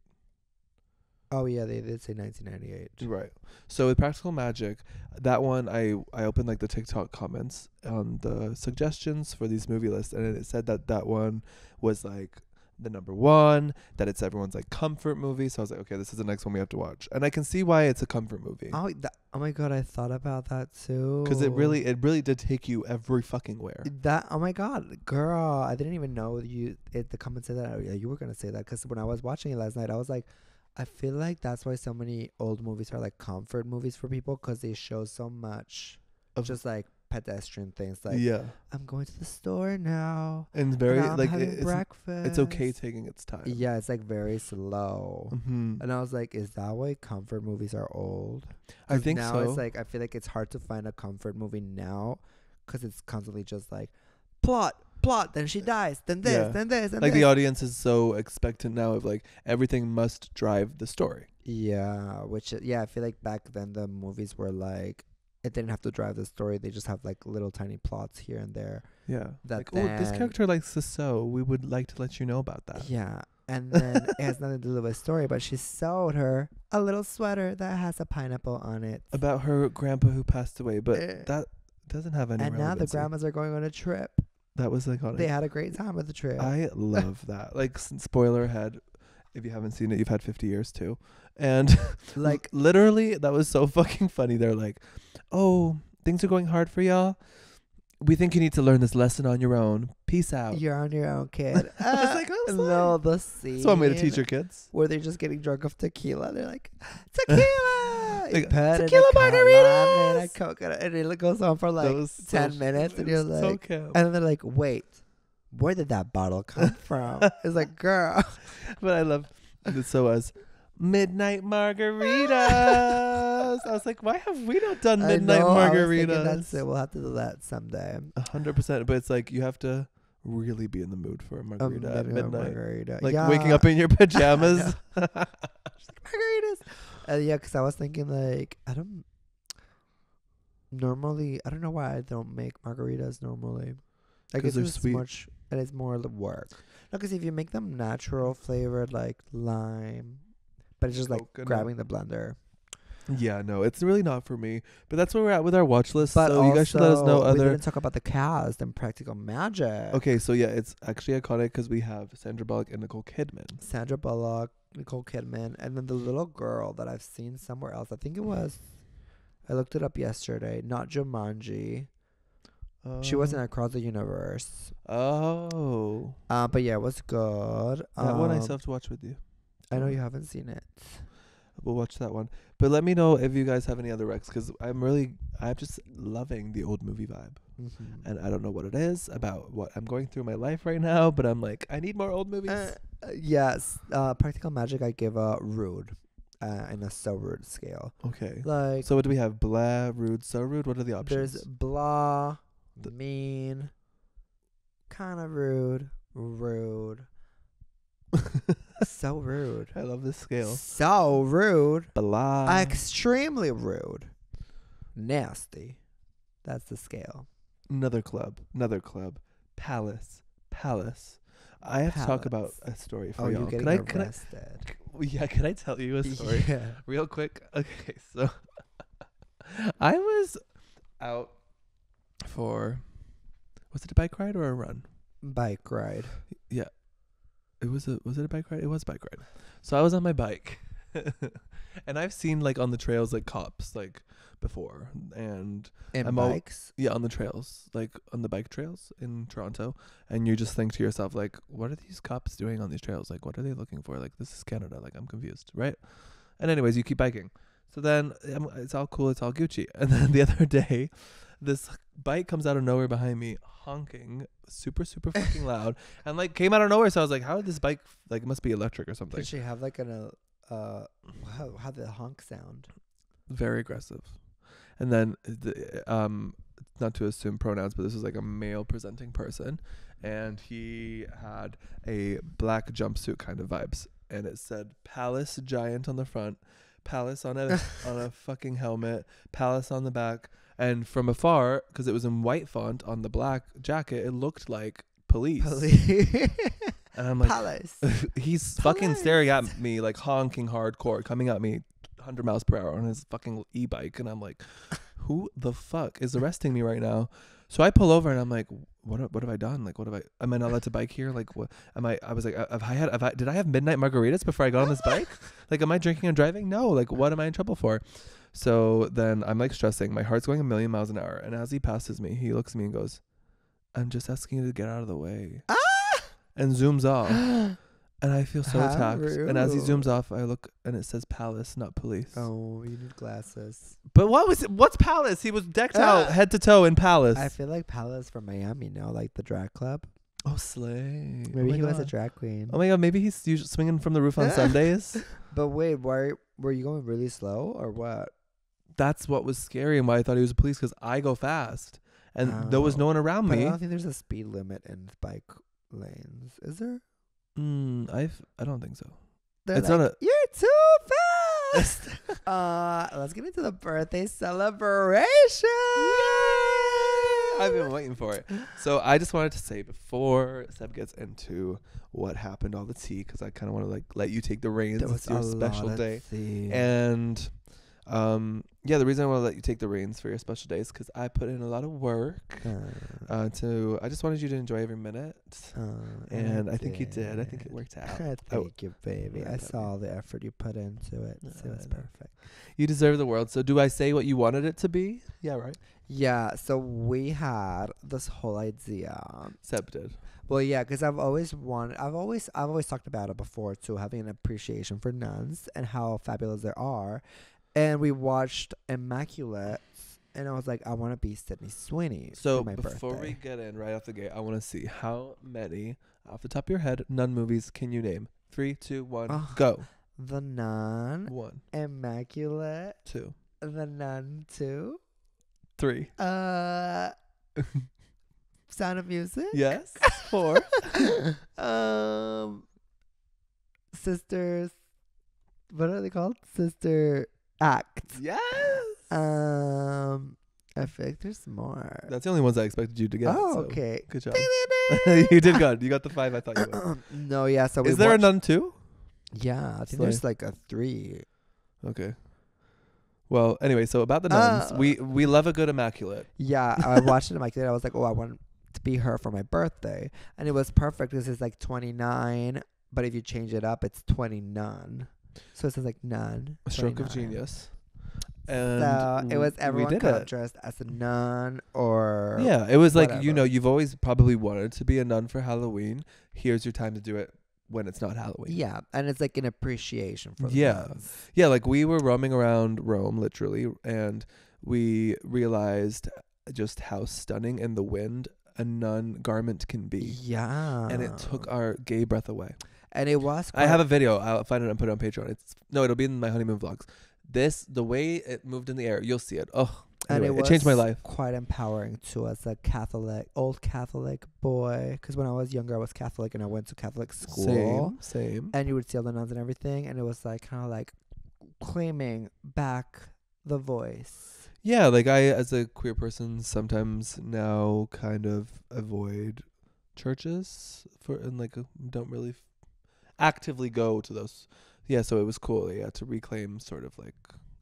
S3: Oh yeah, they did say 1998.
S2: Right. So with Practical Magic, that one I opened like the TikTok comments on the suggestions for these movie lists, and it said that one was like the number one, that it's everyone's like comfort movie. So I was like, okay, this is the next one we have to watch, and I can see why it's a comfort movie.
S3: Oh my god, I thought about that too.
S2: Because it really did take you every fucking where.
S3: Oh my god, girl, I didn't even know the comments said that. You were gonna say that because when I was watching it last night, I was like, I feel like that's why so many old movies are like comfort movies for people, because they show so much of just like pedestrian things, like I'm going to the store now,
S2: and very
S3: and I'm
S2: like
S3: having breakfast.
S2: it's okay taking its time.
S3: Yeah, it's like very slow.
S2: Mm-hmm.
S3: And I was like, is that why comfort movies are old?
S2: I think
S3: now
S2: so.
S3: It's like I feel like it's hard to find a comfort movie now because it's constantly just like plot, then she dies, then this, then this, and
S2: like
S3: this.
S2: the audience is so expectant now of like everything must drive the story.
S3: Yeah, I feel like back then the movies were like, it didn't have to drive the story. They just have like little tiny plots here and there.
S2: Yeah.
S3: That
S2: like, oh, this
S3: then-
S2: character likes to sew. We would like to let you know about that.
S3: Yeah. And then it has nothing to do with the story, but she sewed her a little sweater that has a pineapple on it.
S2: About her grandpa who passed away, but that doesn't have any
S3: And now the
S2: relevancy.
S3: grandmas are going on a trip.
S2: That was like
S3: They had a great time with the trip.
S2: I love that. Like, spoiler ahead, if you haven't seen it, you've had 50 years too. And like literally, that was so fucking funny. They're like, "Oh, things are going hard for y'all. We think you need to learn this lesson on your own. Peace out."
S3: You're on your own, kid.
S2: I was like,
S3: no, the scene.
S2: that's one way to teach your kids.
S3: Where they're just getting drunk off tequila. They're like, tequila!
S2: Like,
S3: tequila margaritas! And a coconut. And it goes on for like 10 minutes. And you're like,
S2: so cute.
S3: And then they're like, wait, where did that bottle come from? It's like, girl.
S2: But I love it. So as midnight margaritas. I was like, why have we not done midnight margaritas?
S3: That's it. We'll have to do that someday.
S2: 100%. But it's like you have to really be in the mood for a margarita at midnight.
S3: Margarita.
S2: Like waking up in your pajamas.
S3: Margaritas. Yeah, because I was thinking like, I don't know why I don't make margaritas normally. Like it's
S2: they're
S3: just
S2: sweet.
S3: much, and it's more the work. No, because if you make them natural flavored like lime, but it's just like grabbing the blender.
S2: Yeah, no, it's really not for me. But that's where we're at with our watch list.
S3: But
S2: so you guys should let us know
S3: we
S2: other.
S3: didn't talk about the cast and Practical Magic.
S2: Okay, so yeah, it's actually iconic because we have Sandra Bullock and Nicole Kidman.
S3: Sandra Bullock, Nicole Kidman, and then the little girl that I've seen somewhere else. I think it was. I looked it up yesterday. Not Jumanji. She wasn't Across the Universe.
S2: Oh.
S3: But yeah, it was good.
S2: That one I still have to watch with you.
S3: I know you haven't seen it.
S2: We'll watch that one. But let me know if you guys have any other recs, because I'm just loving the old movie vibe.
S3: Mm-hmm.
S2: And I don't know what it is about what I'm going through in my life right now, but I'm like, I need more old movies.
S3: Yes. Practical Magic, I give a rude. In a so rude scale.
S2: Okay.
S3: Like.
S2: So what do we have? Blah, rude, so rude? What are the options?
S3: There's blah, mean, kind of rude, so rude.
S2: I love this scale.
S3: So rude.
S2: Blah.
S3: Extremely rude. Nasty. That's the scale.
S2: Another club. Palace. I have to talk about a story for y'all.
S3: You're getting arrested.
S2: Can I tell you a story?
S3: Yeah.
S2: Real quick? Okay, so I was out for, was it a bike ride or a run?
S3: Bike ride.
S2: Yeah. Was it a bike ride? It was a bike ride. So I was on my bike. And I've seen like on the trails like cops like before, and
S3: bikes?
S2: Yeah, on the trails, like on the bike trails in Toronto, and you just think to yourself like, what are these cops doing on these trails? Like, what are they looking for? Like, this is Canada. Like, I'm confused, right? And anyways, you keep biking. So then it's all cool, it's all Gucci. And then the other day, this bike comes out of nowhere behind me, honking super fucking loud, and like came out of nowhere. So I was like, how did this bike, like, it must be electric or something.
S3: Did she have like how the honk sound?
S2: Very aggressive. And then not to assume pronouns, but this was like a male presenting person, and he had a black jumpsuit kind of vibes, and it said Palace Giant on the front, Palace on a on a fucking helmet, Palace on the back, and from afar, because it was in white font on the black jacket, it looked like police. And I'm like,
S3: Palace.
S2: He's fucking staring at me like honking hardcore, coming at me 100 miles per hour on his fucking e-bike, and I'm like, who the fuck is arresting me right now? So I pull over and I'm like, what have I done? Like, am I not allowed to bike here? Like, what am I was like, did I have midnight margaritas before I got on this bike? Like, am I drinking and driving? No. Like, what am I in trouble for? So then I'm like stressing, my heart's going 1,000,000 miles an hour, and as he passes me, he looks at me and goes, I'm just asking you to get out of the way. And zooms off. And I feel so attacked.
S3: Rude.
S2: And as he zooms off, I look and it says Palace, not police.
S3: Oh, you need glasses.
S2: But what's Palace? He was decked out head to toe in Palace.
S3: I feel like Palace from Miami now, like the drag club.
S2: Oh, slay.
S3: Maybe he was a drag queen.
S2: Oh my God, maybe he's usually swinging from the roof on Sundays.
S3: But wait, were you going really slow or what?
S2: That's what was scary and why I thought he was a police, because I go fast. And there was no one around me.
S3: I don't think there's a speed limit in bike lanes. Is there?
S2: I don't think so.
S3: It's
S2: like,
S3: not you're too fast. Let's get into the birthday celebration.
S2: I've been waiting for it. So I just wanted to say before Seb gets into what happened, all the tea, because I kind of want to like let you take the reins. It's your special day, and yeah, the reason I want to let you take the reins for your special day is because I put in a lot of work. I just wanted you to enjoy every minute, and I think you did. I think it worked out.
S3: Thank you, baby. I saw the effort you put into it. So it's perfect.
S2: You deserve the world. So do I say what you wanted it to be? Yeah, right.
S3: Yeah. So we had this whole idea.
S2: Seb did.
S3: Well, yeah, because I've always talked about it before too, having an appreciation for nuns and how fabulous they are. And we watched Immaculate, and I was like, I want to be Sydney Sweeney
S2: so
S3: for my birthday.
S2: Before we get in right off the gate, I want to see how many, off the top of your head, nun movies can you name? 3, 2, 1, go.
S3: The Nun.
S2: 1.
S3: Immaculate.
S2: 2.
S3: The Nun 2.
S2: 3.
S3: Sound of Music.
S2: Yes. 4.
S3: Sisters. What are they called? Sister Act.
S2: Yes.
S3: I feel like there's more.
S2: That's the only ones I expected you to get.
S3: Oh,
S2: so
S3: okay.
S2: Good job. You did good. You got the 5 I thought you would.
S3: No, yeah. So
S2: is there a Nun 2?
S3: Yeah, I think there's like a 3.
S2: Okay. Well, anyway, so about the nuns, we love a good Immaculate.
S3: Yeah, I watched it Immaculate. I was like, oh, I want to be her for my birthday, and it was perfect because it's like 29, but if you change it up, it's 20 nun. So it says like nun.
S2: A stroke of genius. And
S3: so it was everyone got dressed as a nun or
S2: it was
S3: whatever.
S2: Like, you know, you've always probably wanted to be a nun for Halloween. Here's your time to do it when it's not Halloween.
S3: Yeah, and it's like an appreciation for the nuns.
S2: Yeah, like we were roaming around Rome literally, and we realized just how stunning in the wind a nun garment can be. Yeah. And it took our gay breath away. And it was I have a video. I'll find it and put it on Patreon. It'll be in my honeymoon vlogs. The way it moved in the air, you'll see it. Oh, anyway, it changed my life.
S3: Quite empowering too as a old Catholic boy. Because when I was younger, I was Catholic and I went to Catholic school.
S2: Same.
S3: And you would see all the nuns and everything, and it was like kind of like claiming back the voice.
S2: Yeah, like I, as a queer person, sometimes now kind of avoid churches and like don't really actively go to those. Yeah, so it was cool. Yeah, to reclaim sort of like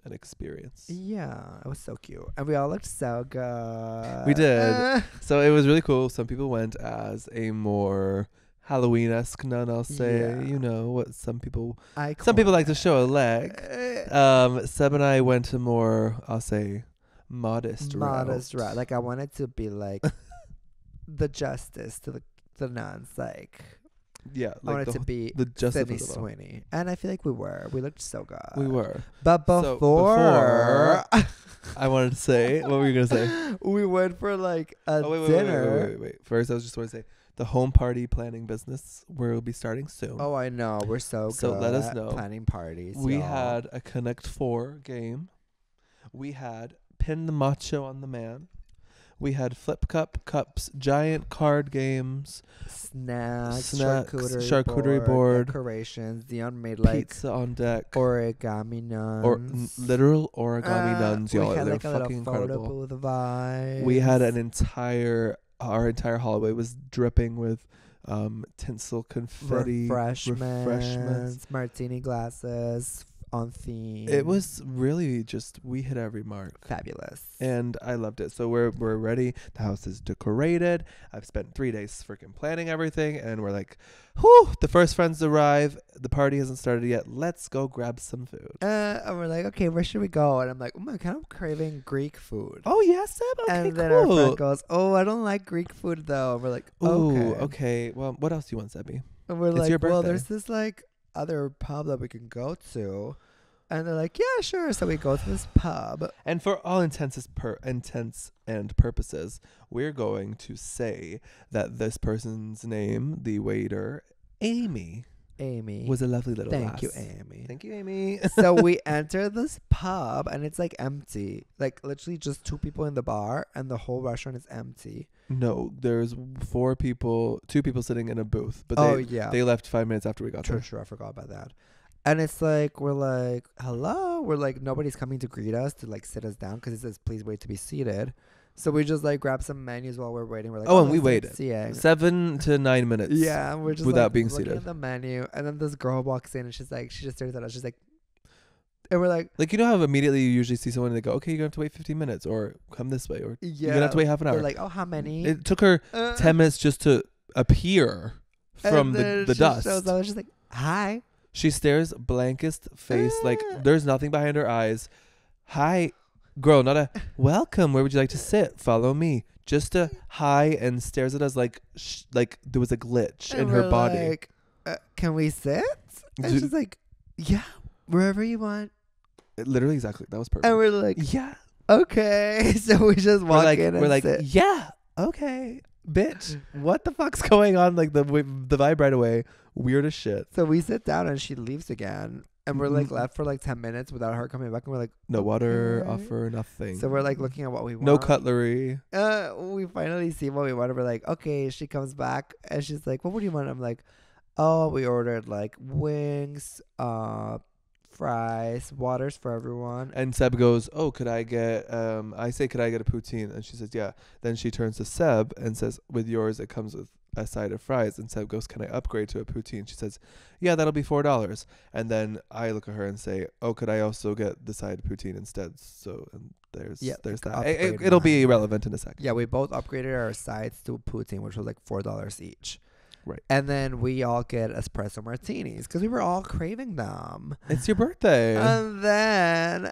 S2: an experience.
S3: Yeah, it was so cute. And we all looked so good.
S2: We did. So it was really cool. Some people went as a more Halloween-esque nun, I'll say. Yeah. You know, what some people like to show a leg. Seb and I went to more, I'll say, modest route.
S3: Like I wanted to be like the justice to the nuns, like.
S2: Yeah,
S3: like I wanted to be
S2: the
S3: Sydney Sweeney, and I feel like we were. We looked so good.
S2: We were.
S3: But before
S2: I wanted to say, what were you gonna say?
S3: We went for like a dinner.
S2: Wait. First, I was just want to say the home party planning business will be starting soon.
S3: Oh, I know. We're so good.
S2: So let us know.
S3: Planning parties.
S2: We had a Connect 4 game. We had Pin the Macho on the Man. We had flip cups, giant card games,
S3: snacks, charcuterie board, decorations. Dion made like
S2: pizza on deck,
S3: origami nuns,
S2: or literal origami nuns, y'all. They're like fucking incredible.
S3: Photo booth vibe.
S2: We had our entire hallway was dripping with tinsel, confetti, refreshments,
S3: martini glasses. On theme.
S2: It was really just, we hit every mark.
S3: Fabulous.
S2: And I loved it. So we're ready. The house is decorated. I've spent 3 days freaking planning everything. And we're like, whew, the first friends arrive. The party hasn't started yet. Let's go grab some food.
S3: And we're like, okay, where should we go? And I'm like, oh my God, I'm craving Greek food.
S2: Oh, yes, Seb? Okay,
S3: and then our friend goes, oh, I don't like Greek food though. And we're like,
S2: okay. Well, what else do you want, Sebby?
S3: And we're like, well, there's this like other pub that we can go to, and they're like, yeah, sure. So we go to this pub,
S2: and for all intents and purposes, we're going to say that this person's name, the waiter, Amy, was a lovely little lass. Thank you, Amy.
S3: So we enter this pub and it's like empty, like literally just 2 people in the bar, and the whole restaurant is empty.
S2: No, there's 2 people sitting in a booth, but they left 5 minutes after we got there.
S3: True, I forgot about that. And it's like, we're like, hello, we're like, nobody's coming to greet us to like sit us down because it says please wait to be seated. So we just like grab some menus while we're waiting. We're like,
S2: and we waited
S3: sightseeing.
S2: 7 to 9 minutes.
S3: Yeah, we're just
S2: without
S3: like,
S2: being
S3: looking
S2: seated
S3: at the menu, and then this girl walks in and she's like, she just stares at us. She's like, and we're like,
S2: you know how immediately you usually see someone and they go, okay, you're gonna have to wait 15 minutes or come this way, or you're gonna have to wait half an hour.
S3: We're like, oh, how many?
S2: It took her 10 minutes just to appear from the dust.
S3: Shows up, she's like, hi.
S2: She stares blankest face, like there's nothing behind her eyes. Hi, girl, not a welcome. Where would you like to sit? Follow me. Just a hi, and stares at us like there was a glitch
S3: And
S2: in her body.
S3: like, can we sit? And she's like, yeah, wherever you want.
S2: Literally, exactly. That was perfect.
S3: And we're like,
S2: yeah,
S3: okay. So we just walk in
S2: we're
S3: and
S2: like,
S3: sit.
S2: yeah, okay, bitch. What the fuck's going on? Like the vibe right away. Weird as shit.
S3: So we sit down and she leaves again. And we're like left for like 10 minutes without her coming back. And we're like,
S2: no water
S3: okay.
S2: offer, nothing.
S3: So we're like looking at what we want.
S2: No cutlery.
S3: We finally see what we want. We're like, okay. She comes back and she's like, what would you want? I'm like, oh, we ordered like wings, fries, waters for everyone.
S2: And Seb goes, oh, could I get I say, could I get a poutine? And she says, yeah. Then she turns to Seb and says, with yours it comes with a side of fries. And Seb goes, can I upgrade to a poutine? She says, yeah, that'll be $4. And then I look at her and say, oh, could I also get the side poutine instead? So and there's that. It'll be irrelevant in a second.
S3: Yeah, we both upgraded our sides to poutine, which was like $4 each.
S2: Right.
S3: And then we all get espresso martinis because we were all craving them.
S2: It's your birthday.
S3: And then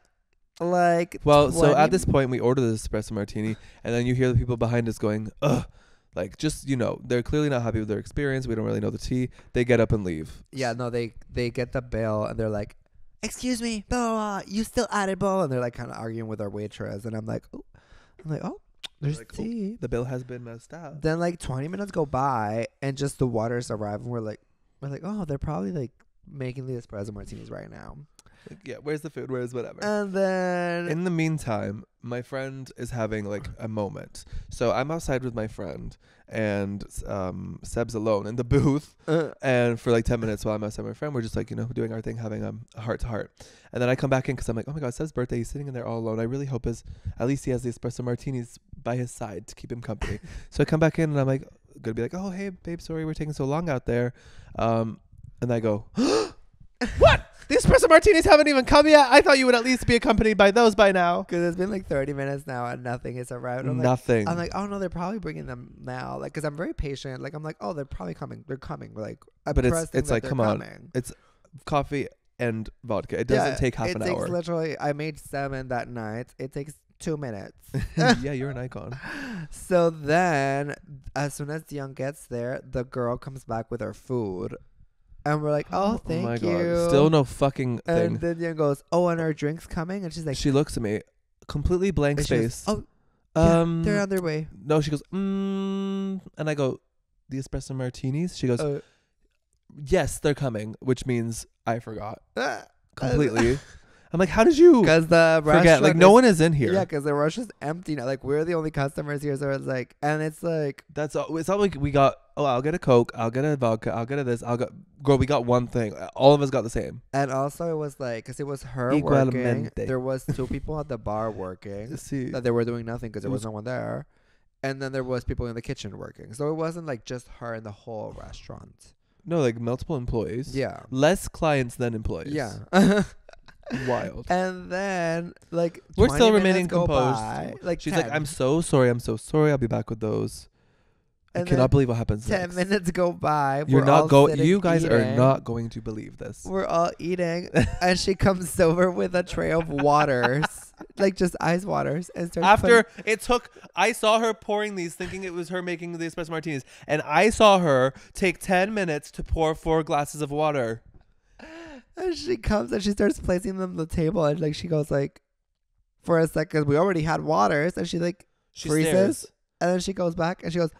S3: like,
S2: so at this point we order the espresso martini, and then you hear the people behind us going, ugh. Like, just, they're clearly not happy with their experience. We don't really know the tea. They get up and leave.
S3: Yeah, no, they get the bill and they're like, excuse me, blah, blah, blah, you still added blah. And they're like kind of arguing with our waitress. And I'm like, oh, there's
S2: like,
S3: tea.
S2: The bill has been messed up.
S3: Then like 20 minutes go by and just the waters arrive. And we're like, oh, they're probably like making the espresso martinis right now.
S2: Like, yeah, where's the food? Where's whatever?
S3: And then
S2: in the meantime, my friend is having like a moment. So I'm outside with my friend, and Seb's alone in the booth. And for like 10 minutes while I'm outside with my friend, we're just like, doing our thing, having a heart to heart. And then I come back in because I'm like, oh my God, Seb's birthday. He's sitting in there all alone. I really hope at least he has the espresso martinis by his side to keep him company. So I come back in and I'm like, gonna be like, oh, hey, babe, sorry we're taking so long out there. And I go, what? The espresso martinis haven't even come yet. I thought you would at least be accompanied by those by now.
S3: Because it's been like 30 minutes now and nothing has arrived.
S2: Nothing.
S3: I'm like, oh no, they're probably bringing them now. Like, because I'm very patient. Like, I'm like, oh, they're probably coming. They're coming. Like,
S2: but it's like, come on. It's coffee and vodka. It doesn't take half an hour. It takes
S3: literally, I made 7 that night. It takes 2 minutes.
S2: Yeah, you're an icon.
S3: So then, as soon as Dion gets there, the girl comes back with her food. And we're like, oh, thank you.
S2: God. Still no fucking thing.
S3: And then Dion goes, oh, and our drink's coming? And she's like...
S2: She looks at me, completely blank face.
S3: Goes, oh, yeah, they're on their way.
S2: No, she goes, And I go, the espresso martinis? She goes, yes, they're coming, which means I forgot. Completely. I'm like, how did you forget? Like, no one is in here.
S3: Yeah, because the rush is empty now. Like, we're the only customers here. So it's like, and it's like...
S2: That's all. It's not like we got, I'll get a Coke, I'll get a vodka, I'll get a this, girl, we got one thing. All of us got the same.
S3: And also it was like, because it was her working. There was 2 people at the bar working. That they were doing nothing because there was no one there. And then there was people in the kitchen working. So it wasn't like just her in the whole restaurant.
S2: No, like multiple employees.
S3: Yeah.
S2: Less clients than employees.
S3: Yeah.
S2: Wild.
S3: And then like
S2: we're still remaining composed.
S3: Like
S2: she's
S3: 10.
S2: like, I'm so sorry. I'll be back with those. I cannot believe what happens
S3: 10 minutes go by.
S2: You're not going. You guys are not going to believe this.
S3: We're all eating, and she comes over with a tray of waters, like just ice waters, and starts.
S2: After it took, I saw her pouring these, thinking it was her making the espresso martinis, and I saw her take 10 minutes to pour 4 glasses of water.
S3: And she comes and she starts placing them on the table, and like she goes like, for a second, we already had waters, and she freezes,
S2: stares.
S3: And then she goes back and she goes,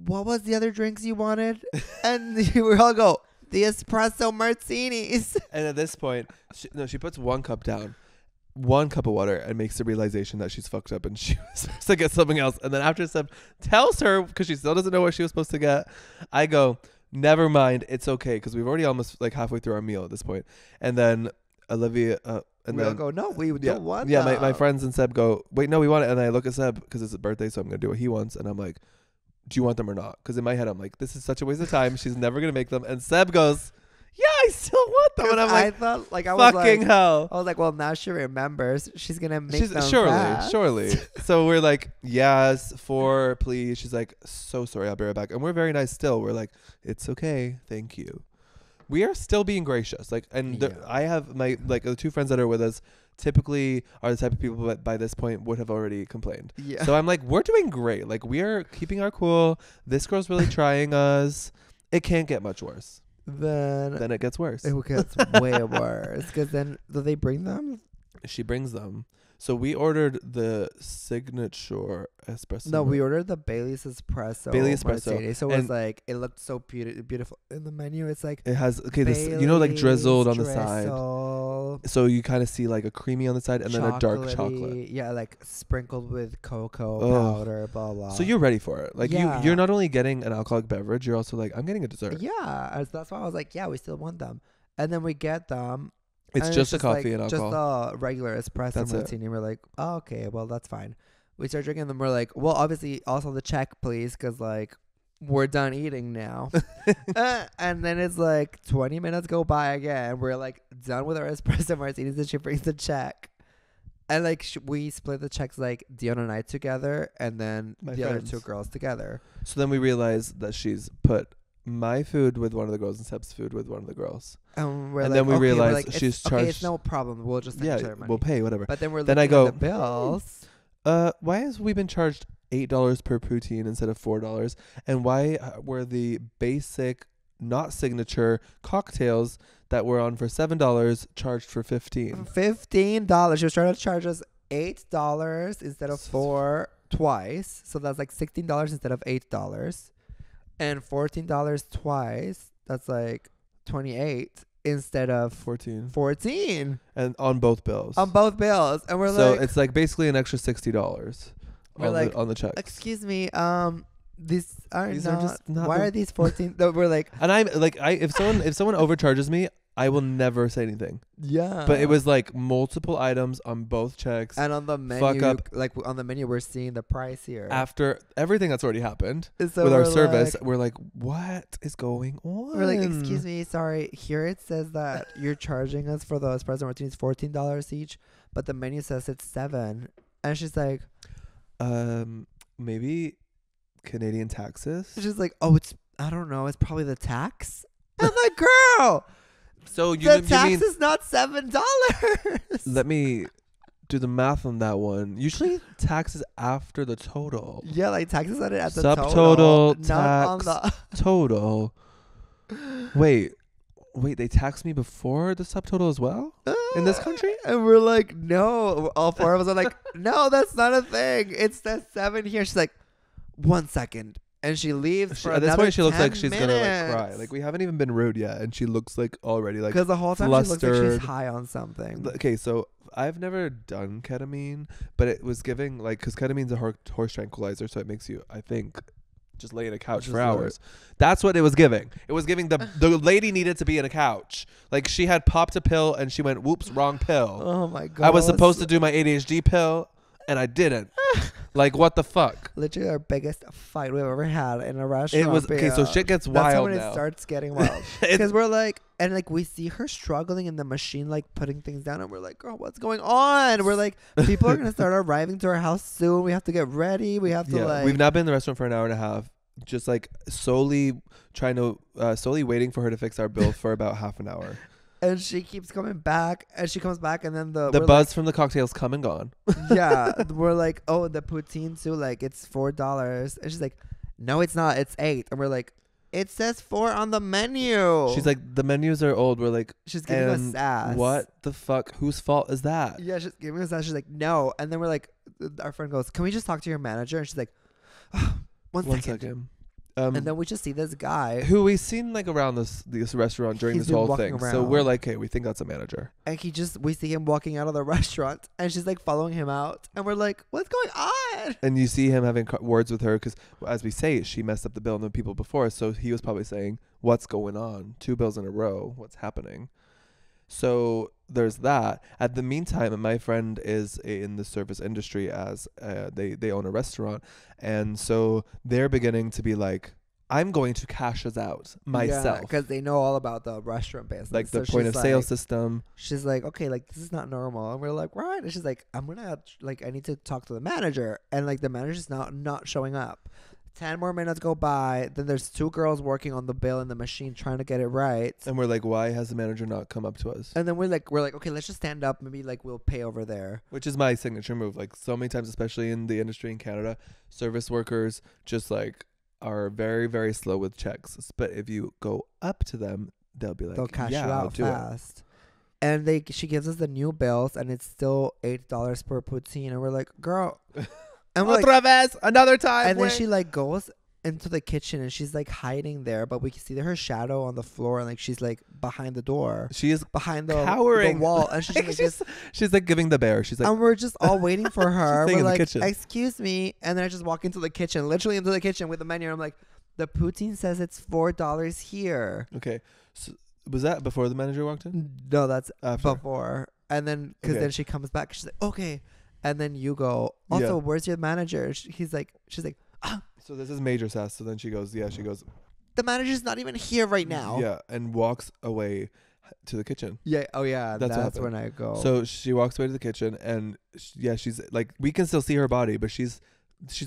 S3: what was the other drinks you wanted? And we all go, the espresso martinis.
S2: And at this point, she puts 1 cup down, 1 cup of water, and makes the realization that she's fucked up and she was supposed to get something else. And then after Seb tells her, because she still doesn't know what she was supposed to get, I go, never mind, it's okay, because we've already almost like halfway through our meal at this point. And then Olivia, And
S3: we'll
S2: then
S3: go, no, we don't want
S2: Yeah,
S3: them.
S2: my friends and Seb go, wait, no, we want it. And I look at Seb because it's his birthday, so I'm going to do what he wants. And I'm like, do you want them or not? Because in my head, I'm like, this is such a waste of time. She's never going to make them. And Seb goes, yeah, I still want them. And I'm like,
S3: I thought, like, I was
S2: fucking
S3: like,
S2: hell.
S3: I was like, well, now she remembers. She's going to make them
S2: Surely. So we're like, yes, 4, please. She's like, so sorry, I'll be right back. And we're very nice still. We're like, it's okay. Thank you. We are still being gracious. Like, and I have my, like, the 2 friends that are with us typically are the type of people that by this point would have already complained. Yeah. So I'm like, we're doing great. Like, we are keeping our cool. This girl's really trying us. It can't get much worse. Then it gets worse.
S3: It gets way worse. Because then, do they bring them?
S2: She brings them. So we ordered the signature espresso.
S3: No, we ordered the Bailey's espresso. Martini. So it was like, it looked so beautiful in the menu. It's like,
S2: it has this, you know, like drizzled on the side. So you kind of see like a creamy on the side and then a dark chocolate.
S3: Yeah, like sprinkled with cocoa powder, blah blah.
S2: So you're ready for it. Like you're not only getting an alcoholic beverage, you're also like, I'm getting a dessert.
S3: Yeah, that's why I was like, yeah, we still want them. And then we get them.
S2: It's just a coffee and alcohol.
S3: Just a regular espresso martini. We're like, oh, okay, well, that's fine. We start drinking them. We're like, well, obviously, also the check, please, because, like, we're done eating now. And then it's like 20 minutes go by again. We're, like, done with our espresso martinis, and she brings the check. And, like, we split the checks, like, Dion and I together, and then the other 2 girls together.
S2: So then we realized that she's put my food with one of the girls and Seb's food with one of the girls. And then we realized she's charged.
S3: Okay, it's no problem. We'll just send each other money.
S2: We'll pay whatever.
S3: But then we're looking at the bills.
S2: Why has we been charged $8 per poutine instead of $4? And why were the basic, not signature cocktails that were on for $7 charged for $15?
S3: $15. She was trying to charge us $8 instead of $4 twice. So that's like $16 instead of $8. And $14 twice. That's like 28 instead of 14.
S2: And on both bills.
S3: And we're
S2: so
S3: like,
S2: it's like basically an extra $60 on the checks.
S3: Excuse me, these are just not why are these 14? No, we're like,
S2: and I'm like, if someone overcharges me, I will never say anything.
S3: Yeah.
S2: But it was like multiple items on both checks.
S3: And on the menu, like on the menu, we're seeing the price here.
S2: After everything that's already happened with our service, we're like, what is going on?
S3: We're like, excuse me, sorry. Here it says that you're charging us for the espresso martinis $14 each, but the menu says it's $7. And she's like,
S2: maybe Canadian taxes.
S3: She's like, oh, I don't know. It's probably the tax. I'm like, girl.
S2: So
S3: the tax is not $7.
S2: Let me do the math on that one. Usually tax is after the total.
S3: Yeah, like taxes at the
S2: subtotal,
S3: tax, not on the
S2: total. Wait, they tax me before the subtotal as well in this country?
S3: And we're like, no. All 4 of us are like, no, that's not a thing. It's the 7 here. She's like, 1 second. And she leaves for
S2: at this point. She looks like she's
S3: minutes.
S2: gonna like cry. Like we haven't even been rude yet, and she looks like already like
S3: because the whole time
S2: flustered.
S3: She looks like she's high on something.
S2: Okay, so I've never done ketamine, but it was giving like because ketamine's a horse tranquilizer, so it makes you, I think, just lay in a couch for hours. That's what it was giving. It was giving the lady needed to be in a couch. Like she had popped a pill and she went, "Whoops, wrong pill."
S3: Oh my god!
S2: I was supposed to do my ADHD pill, and I didn't. Like, what the fuck?
S3: Literally our biggest fight we've ever had in a restaurant.
S2: It was, okay, so shit gets wild now.
S3: That's when it starts getting wild. Because we're like, and like we see her struggling in the machine, like putting things down, and we're like, girl, what's going on? We're like, people are going to start arriving to our house soon. We have to get ready. We have to like.
S2: We've now been in the restaurant for an hour and a half, just like solely waiting for her to fix our bill for about half an hour.
S3: And she keeps coming back, and she comes back, and then the
S2: buzz from the cocktails come and gone.
S3: Yeah, we're like, oh, the poutine too, like it's $4, and she's like, no, it's not, it's $8, and we're like, it says 4 on the menu.
S2: She's like, the menus are old. We're like,
S3: she's giving us sass.
S2: What the fuck? Whose fault is that?
S3: Yeah, she's giving us sass. She's like, no, and then we're like, our friend goes, can we just talk to your manager? And she's like, oh, one second. And then we just see this guy
S2: who we've seen like around this restaurant during this whole thing. So we're like, hey, we think that's a manager.
S3: And we see him walking out of the restaurant, and she's like following him out, and we're like, what's going on?
S2: And you see him having words with her because, as we say, she messed up the bill and the people before us. So he was probably saying, what's going on? 2 bills in a row. What's happening? So there's that. At the meantime, my friend is in the service industry as they own a restaurant, and so they're beginning to be like, I'm going to cash us out myself.
S3: Because they know all about the restaurant business.
S2: Like the point of sale system.
S3: She's like, okay, like this is not normal. And we're like, right. And she's like, I need to talk to the manager. And like the manager's not showing up. 10 more minutes go by. Then there's 2 girls working on the bill in the machine trying to get it right.
S2: And we're like, why has the manager not come up to us?
S3: And then we're like, okay, let's just stand up. Maybe like we'll pay over there.
S2: Which is my signature move. Like so many times, especially in the industry in Canada, service workers just like are very, very slow with checks. But if you go up to them, they'll be like,
S3: they'll cash you
S2: I'll
S3: out
S2: do
S3: fast. And she gives us the new bills, and it's still $8 per poutine. And we're like, girl. And we're
S2: Otra vez, another time.
S3: And then she like goes into the kitchen, and she's like hiding there, but we can see her shadow on the floor, and like she's like behind the door.
S2: She is
S3: behind the
S2: cowering
S3: wall, and
S2: she's like giving the bear. She's like,
S3: and we're just all waiting for her. We're like,
S2: kitchen.
S3: Excuse me, and then I just walk into the kitchen, literally into the kitchen with the menu. And I'm like, the poutine says it's $4 here.
S2: Okay, so was that before the manager walked in?
S3: No, that's
S2: After.
S3: before. And then because then she comes back, she's like, okay, and then you go, also, where's your manager? She's like, ah.
S2: So this is major sass. So then she goes,
S3: the manager's not even here right now.
S2: Yeah, and walks away to the kitchen.
S3: Yeah. Oh yeah. That's when I go.
S2: So she walks away to the kitchen, and she's like, we can still see her body, but she's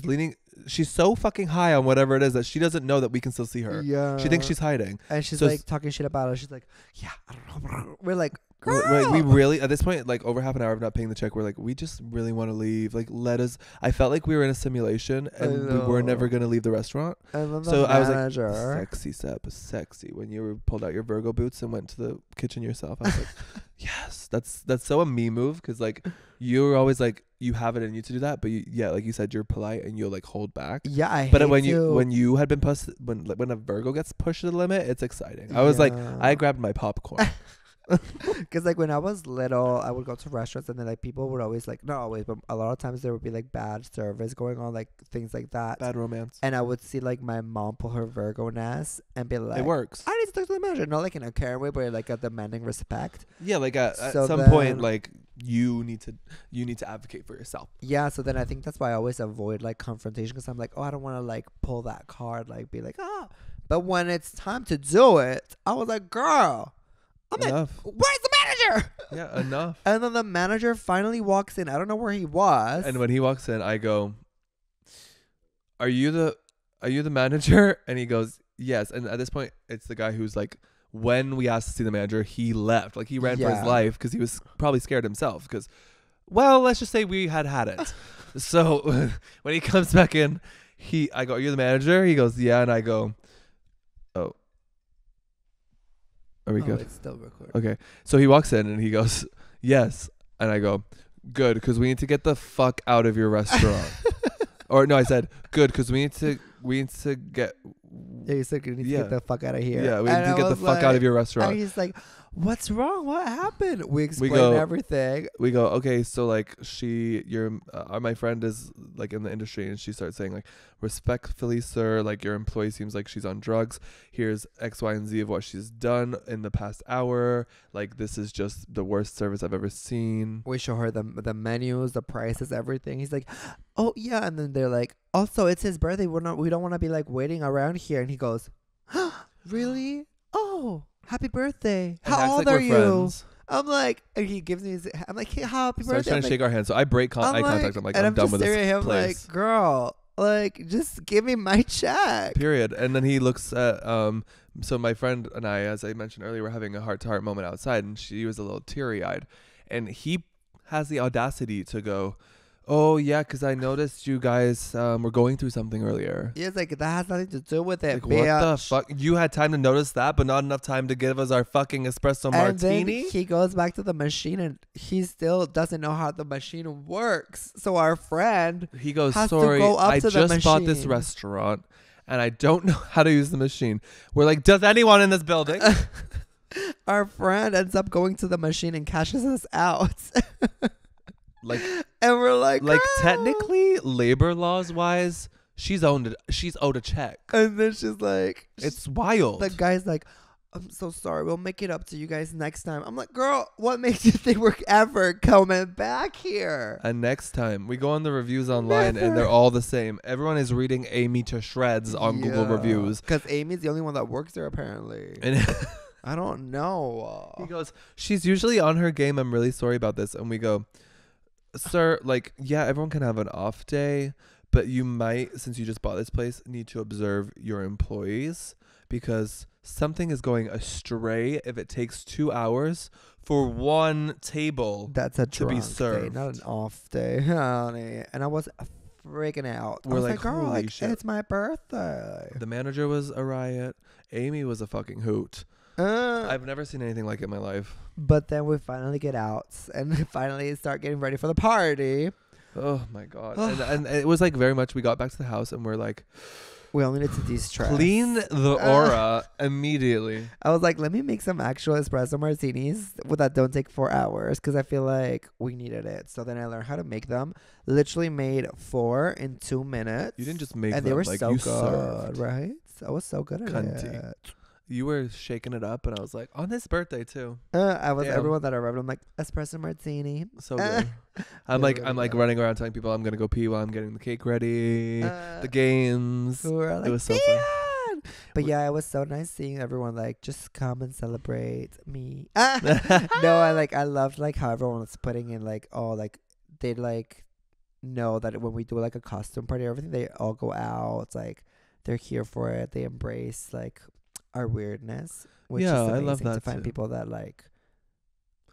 S2: leaning. She's so fucking high on whatever it is that she doesn't know that we can still see her.
S3: Yeah.
S2: She thinks she's hiding,
S3: and she's like talking shit about us. She's like, yeah, I don't know. We're like,
S2: girl. We really, at this point, like over half an hour of not paying the check, we're like, we just really want to leave. Like, let us. I felt like we were in a simulation, and we were never gonna leave the restaurant. So I was like, sexy Sebb, sexy. When you pulled out your Virgo boots and went to the kitchen yourself, I was like, yes, that's so a me move, because like you're always like, you have it in you to do that, but like you said, you're polite and you'll like hold back.
S3: Yeah,
S2: but when you had been pushed, when a Virgo gets pushed to the limit, it's exciting. I was like, I grabbed my popcorn.
S3: Because like when I was little, I would go to restaurants, and then like people would always like, not always, but a lot of times there would be like bad service going on, like things like that,
S2: bad romance.
S3: And I would see like my mom pull her Virgo-ness and be like,
S2: it works.
S3: I need to talk to the manager, not like in a caring way, but like a demanding respect.
S2: Yeah, like at some point, like you need to advocate for yourself.
S3: Yeah, so then I think that's why I always avoid like confrontation, because I'm like, oh, I don't want to like pull that card, like be like, ah. But when it's time to do it, I was like, girl, I'm enough. Like, where's the manager?
S2: Yeah, enough.
S3: And then the manager finally walks in. I don't know where he was.
S2: And when he walks in, I go, Are you the manager? And he goes, yes. And at this point, it's the guy who's like, when we asked to see the manager, he left. Like he ran for his life because he was probably scared himself. Because, well, let's just say we had it. So when he comes back in, I go, are you the manager? He goes, yeah. And I go, oh. Are we good?
S3: It's still recording.
S2: Okay. So he walks in and he goes, yes. And I go, good, because we need to get the fuck out of your restaurant. Or no, I said, good, because we need to get.
S3: Yeah, you said you need to get the fuck out of here.
S2: Yeah, we need to get the fuck out of your restaurant.
S3: And he's like, what's wrong? What happened? We explain everything.
S2: We go, okay, so like my friend is like in the industry, and she starts saying like, respectfully, sir, like your employee seems like she's on drugs. Here's X, Y, and Z of what she's done in the past hour. Like this is just the worst service I've ever seen.
S3: We show her the menus, the prices, everything. He's like, oh yeah, and then they're like, also it's his birthday. We don't want to be like waiting around here. And he goes, really? Oh, happy birthday. How old are you? Friends. I'm like, and he gives me I'm like, hey, happy birthday.
S2: So I'm trying to shake our hands. So I break eye contact. I'm like, I'm done with this
S3: him
S2: place.
S3: Like, girl, like, just give me my check.
S2: Period. And then he looks at, so my friend and I, as I mentioned earlier, were having a heart-to-heart moment outside, and she was a little teary-eyed. And he has the audacity to go, oh, yeah, because I noticed you guys were going through something earlier.
S3: Yeah, it's like, that has nothing to do with it,
S2: like, what the fuck? You had time to notice that, but not enough time to give us our fucking espresso martini?
S3: And then he goes back to the machine, and he still doesn't know how the machine works. So our friend
S2: he goes,
S3: has
S2: sorry,
S3: to go up
S2: I
S3: to
S2: just
S3: the
S2: bought this restaurant, and I don't know how to use the machine. We're like, does anyone in this building?
S3: Our friend ends up going to the machine and cashes us out.
S2: Like,
S3: and we're like
S2: technically, labor laws wise, she's owed a check.
S3: And then she's like,
S2: it's wild.
S3: The guy's like, I'm so sorry. We'll make it up to you guys next time. I'm like, girl, what makes you think we're ever coming back here?
S2: And next time we go on the reviews online and they're all the same. Everyone is reading Amy to shreds on Google reviews.
S3: Because Amy's the only one that works there, apparently.
S2: And
S3: I don't know.
S2: he goes, she's usually on her game. I'm really sorry about this. And we go, sir, like, yeah, everyone can have an off day, but you might, since you just bought this place, need to observe your employees because something is going astray if it takes 2 hours for one table
S3: That's a
S2: to be
S3: drunk
S2: served.
S3: day, not an off day, honey. And I was freaking out. I
S2: We're
S3: was
S2: like,
S3: girl,
S2: holy
S3: like,
S2: shit.
S3: it's my birthday.
S2: The manager was a riot. Amy was a fucking hoot. I've never seen anything like it in my life.
S3: But then we finally get out and finally start getting ready for the party.
S2: Oh my God. and it was like very much, we got back to the house and we're like,
S3: We only need to de-stress.
S2: clean the aura immediately.
S3: I was like, let me make some actual espresso martinis that don't take 4 hours because I feel like we needed it. So then I learned how to make them. Literally made 4 in 2 minutes.
S2: You didn't just make
S3: and
S2: them,
S3: they were
S2: like
S3: so
S2: you
S3: good,
S2: served.
S3: right? I was so good at
S2: Cunty.
S3: it.
S2: You were shaking it up and I was like, on his birthday too.
S3: I was
S2: Damn.
S3: everyone that arrived. I'm like, espresso martini.
S2: So good. I'm
S3: Really
S2: like
S3: good.
S2: running around telling people I'm gonna go pee while I'm getting the cake ready, the games.
S3: We were like,
S2: It was so fun.
S3: Dion! But yeah, it was so nice seeing everyone like just come and celebrate me. No, I loved like how everyone was putting in like, oh, like they like know that when we do like a costume party or everything, they all go out. It's like they're here for it. They embrace like our weirdness, which
S2: Yeah,
S3: is
S2: I
S3: amazing
S2: love
S3: to
S2: that
S3: find
S2: too.
S3: people that like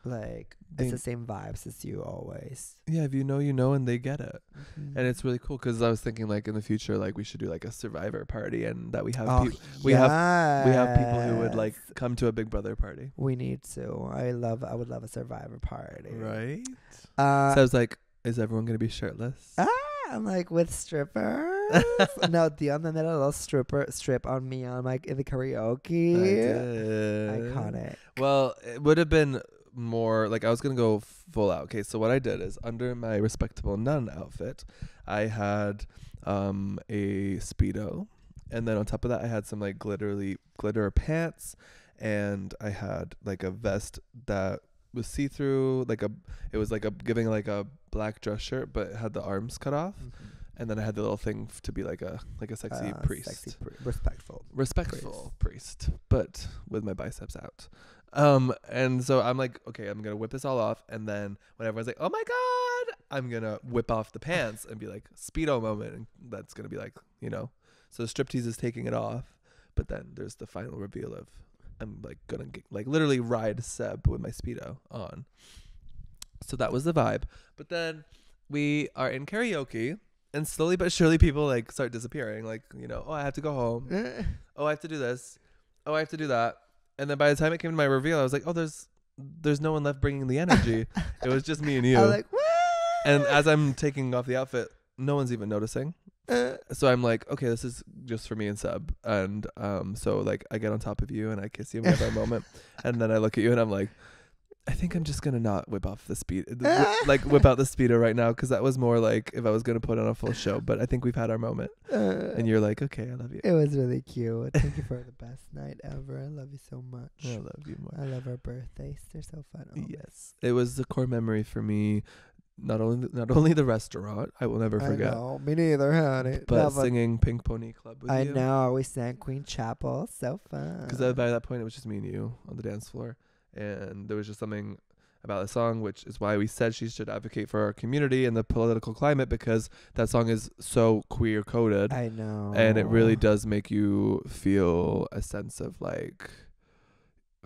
S2: They-
S3: it's the same vibes as you always.
S2: Yeah, if you know, and they get it.
S3: Mhm.
S2: And it's really cool because I was thinking like in the future, like we should do like a survivor party and that we have
S3: Oh,
S2: we have people who would like
S3: yes.
S2: come to a Big Brother party.
S3: We need to. I would love a survivor party.
S2: Right. So
S3: Uh,
S2: I was like, is everyone gonna be shirtless?
S3: I'm like with strippers. No, Dion then did a little strip on me on like in the karaoke.
S2: I did.
S3: Iconic.
S2: Well, it would have been more like I was gonna go full out. Okay, so what I did is under my respectable nun outfit, I had a Speedo, and then on top of that I had some like glitter pants, and I had like a vest that was see-through, it was giving like a black dress shirt, but it had the arms cut off, and then I had the little thing to be like a sexy priest, respectful priest, but with my biceps out. And so I'm like, okay, I'm gonna whip this all off, and then when everyone's like, oh my God, I'm gonna whip off the pants and be like Speedo moment, and that's gonna be like, so the striptease is taking it off, but then there's the final reveal of I'm like gonna get, like literally ride Sebb with my Speedo on. So that was the vibe. But then we are in karaoke, and slowly but surely people like start disappearing. Like, oh, I have to go home. Oh, I have to do this. Oh, I have to do that. And then by the time it came to my reveal, I was like, oh, there's no one left bringing the energy. It was just me and you.
S3: I'm like, what?
S2: And as I'm taking off the outfit, no one's even noticing. So I'm like, okay, this is just for me and Sebb. And so like I get on top of you and I kiss you and we have our moment. And then I look at you and I'm like, I think I'm just gonna not whip off the speed, like whip out the Speedo right now, because that was more like if I was gonna put on a full show. But I think we've had our moment. And you're like, okay, I love you.
S3: It was really cute. Thank you for the best night ever. I love you so much.
S2: I love you more.
S3: I love our birthdays. They're so fun. Always.
S2: Yes, it was the core memory for me. Not only the restaurant, I will never forget.
S3: I know. Me neither, honey.
S2: But singing Pink Pony Club with you.
S3: I know. We sang Queen Chapel. So fun.
S2: Because by that point, it was just me and you on the dance floor. And there was just something about the song, which is why we said she should advocate for our community and the political climate, because that song is so queer coded.
S3: I know.
S2: And it really does make you feel a sense of like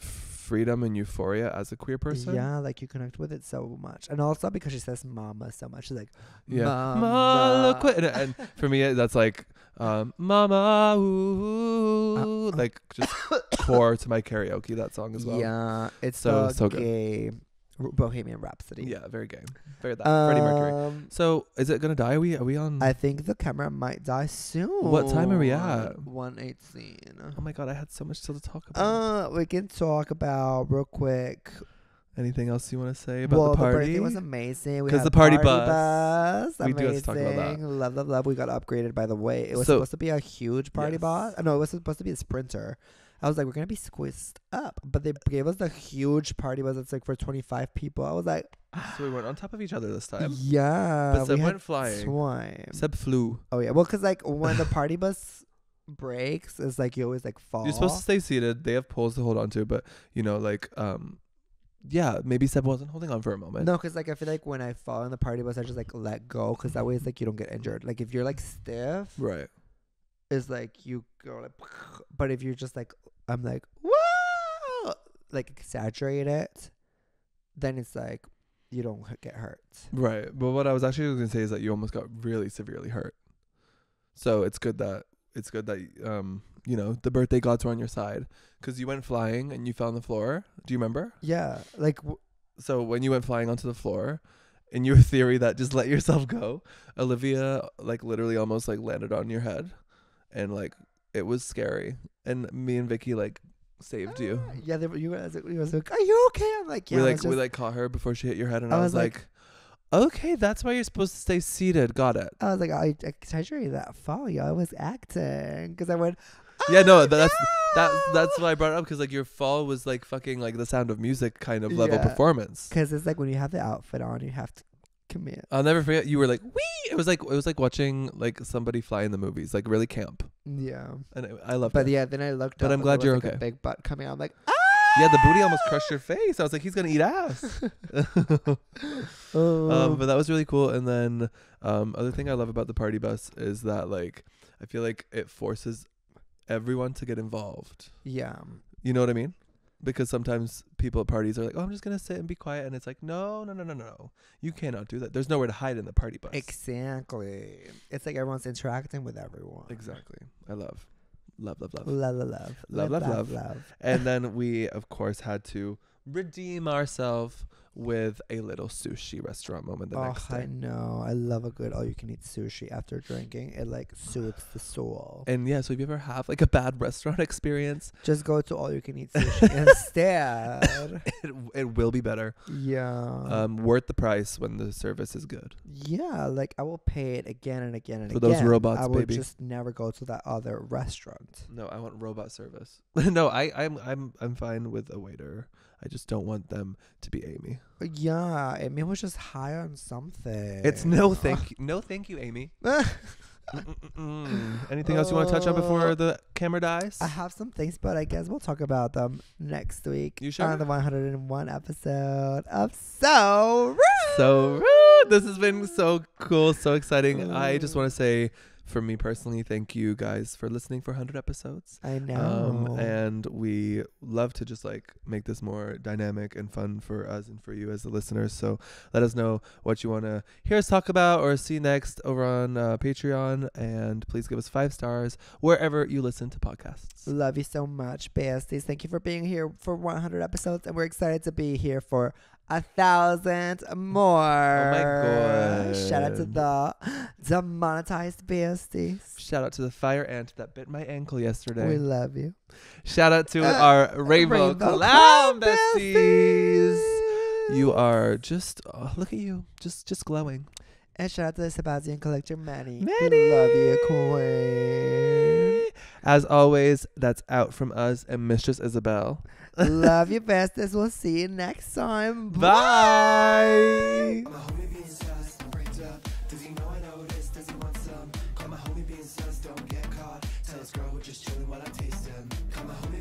S2: freedom and euphoria as a queer person.
S3: Yeah, like you connect with it so much. And also because she says mama so much. She's like,
S2: yeah,
S3: mama.
S2: And for me, that's like, mama, ooh, like just core to my karaoke, that song as well.
S3: Yeah, it's
S2: so
S3: so
S2: good.
S3: Gay Bohemian Rhapsody.
S2: Yeah, very gay. Very that. Freddie Mercury. So is it gonna die? Are we on?
S3: I think the camera might die soon.
S2: What time are we at?
S3: 1:18.
S2: Oh my God, I had so much still to talk about.
S3: We can talk about real quick.
S2: Anything else you want to say about the party?
S3: The birthday was amazing.
S2: Because the party
S3: bus.
S2: We do have to talk about that.
S3: Love. We got upgraded, by the way. It was
S2: So-
S3: supposed to be a huge party
S2: Yes.
S3: bus. No, it was supposed to be a Sprinter. I was like, we're gonna be squeezed up. But they gave us the huge party bus that's like for 25 people. I was like,
S2: So we weren't on top of each other this time.
S3: yeah.
S2: But Seb went flying.
S3: Time.
S2: Seb flew.
S3: Oh yeah. Well, cause like when the party bus breaks, it's like you always like fall.
S2: You're supposed to stay seated. They have poles to hold on to, but you know, like yeah, maybe Seb wasn't holding on for a moment.
S3: No, because like I feel like when I fall in the party bus, I just like let go, because that way it's like you don't get injured. Like if you're like stiff,
S2: Right.
S3: it's like you go like, but if you're just like, I'm like, whoa, like exaggerate it, then it's like you don't get hurt.
S2: Right. But what I was actually going to say is that you almost got really severely hurt. So it's good that you know, the birthday gods were on your side, because you went flying and you fell on the floor. Do you remember?
S3: Yeah, like
S2: So when you went flying onto the floor, in your theory that just let yourself go, Olivia like literally almost like landed on your head, and like it was scary. And me and Vicky like saved you.
S3: Yeah, you was like, are you okay? I'm like, yeah.
S2: We like caught her before she hit your head, and I was like, okay, that's why you're supposed to stay seated. Got it.
S3: I was like, I exaggerated that fall, y'all. I was acting, because I went.
S2: Yeah, no, that's why I brought it up, because like your fall was like fucking like The Sound of Music kind of level performance.
S3: Because it's like when you have the outfit on, you have to commit.
S2: I'll never forget. You were like, wee. It was like watching like somebody fly in the movies, like really camp.
S3: Yeah,
S2: And I loved
S3: but
S2: it.
S3: yeah, then I looked.
S2: But
S3: up
S2: I'm
S3: and
S2: glad
S3: there
S2: you're
S3: was, like,
S2: okay.
S3: a big butt coming out. I'm like,
S2: Yeah, the booty almost crushed your face. I was like, he's gonna eat ass. But that was really cool. And then other thing I love about the party bus is that like I feel like it forces everyone to get involved.
S3: yeah,
S2: You know what I mean? Because sometimes people at parties are like, oh, I'm just gonna sit and be quiet, and it's like, no, you cannot do that. There's nowhere to hide in the party bus.
S3: exactly. It's like everyone's interacting with everyone.
S2: Exactly. I love.
S3: Love.
S2: And then we, of course, had to redeem ourselves with a little sushi restaurant moment the next day.
S3: I know. I love a good all-you-can-eat sushi after drinking. It like soothes the soul.
S2: And yeah, so if you ever have like a bad restaurant experience,
S3: Just go to all-you-can-eat sushi instead.
S2: it will be better.
S3: Yeah.
S2: Worth the price when the service is good.
S3: Yeah, like I will pay it again and again and
S2: For
S3: again.
S2: those robots,
S3: I will
S2: baby.
S3: just never go to that other restaurant.
S2: No, I want robot service. No, I'm fine with a waiter. I just don't want them to be Amy.
S3: Yeah, Amy was just high on something.
S2: It's no thank you, Amy. Anything else you want to touch on before the camera dies?
S3: I have some things, but I guess we'll talk about them next week.
S2: You sure?
S3: On the 101 episode of So Rude.
S2: So rude. This has been so cool, so exciting. I just want to say, for me personally, thank you guys for listening for 100 episodes.
S3: I know.
S2: And we love to just like make this more dynamic and fun for us and for you as the listeners. So let us know what you want to hear us talk about or see next over on Patreon. And please give us 5 stars wherever you listen to podcasts.
S3: Love you so much, besties. Thank you for being here for 100 episodes, and we're excited to be here for 1,000 more.
S2: Oh my God.
S3: Shout out to the demonetized besties.
S2: Shout out to the fire ant that bit my ankle yesterday.
S3: We love you.
S2: Shout out to our Rainbow Clown besties. You are just, look at you, just glowing.
S3: And shout out to the Sebastian collector, Manny.
S2: Manny.
S3: We love you, queen.
S2: As always, that's out from us and Mistress Isabel.
S3: Love you, besties. We'll see you next time.
S2: Bye.
S1: My homie being sus, freaked up. Does he know I noticed? Does he want some? Call my homie being sus, don't get caught. Tell this girl we're just chilling while I taste him. Call my homie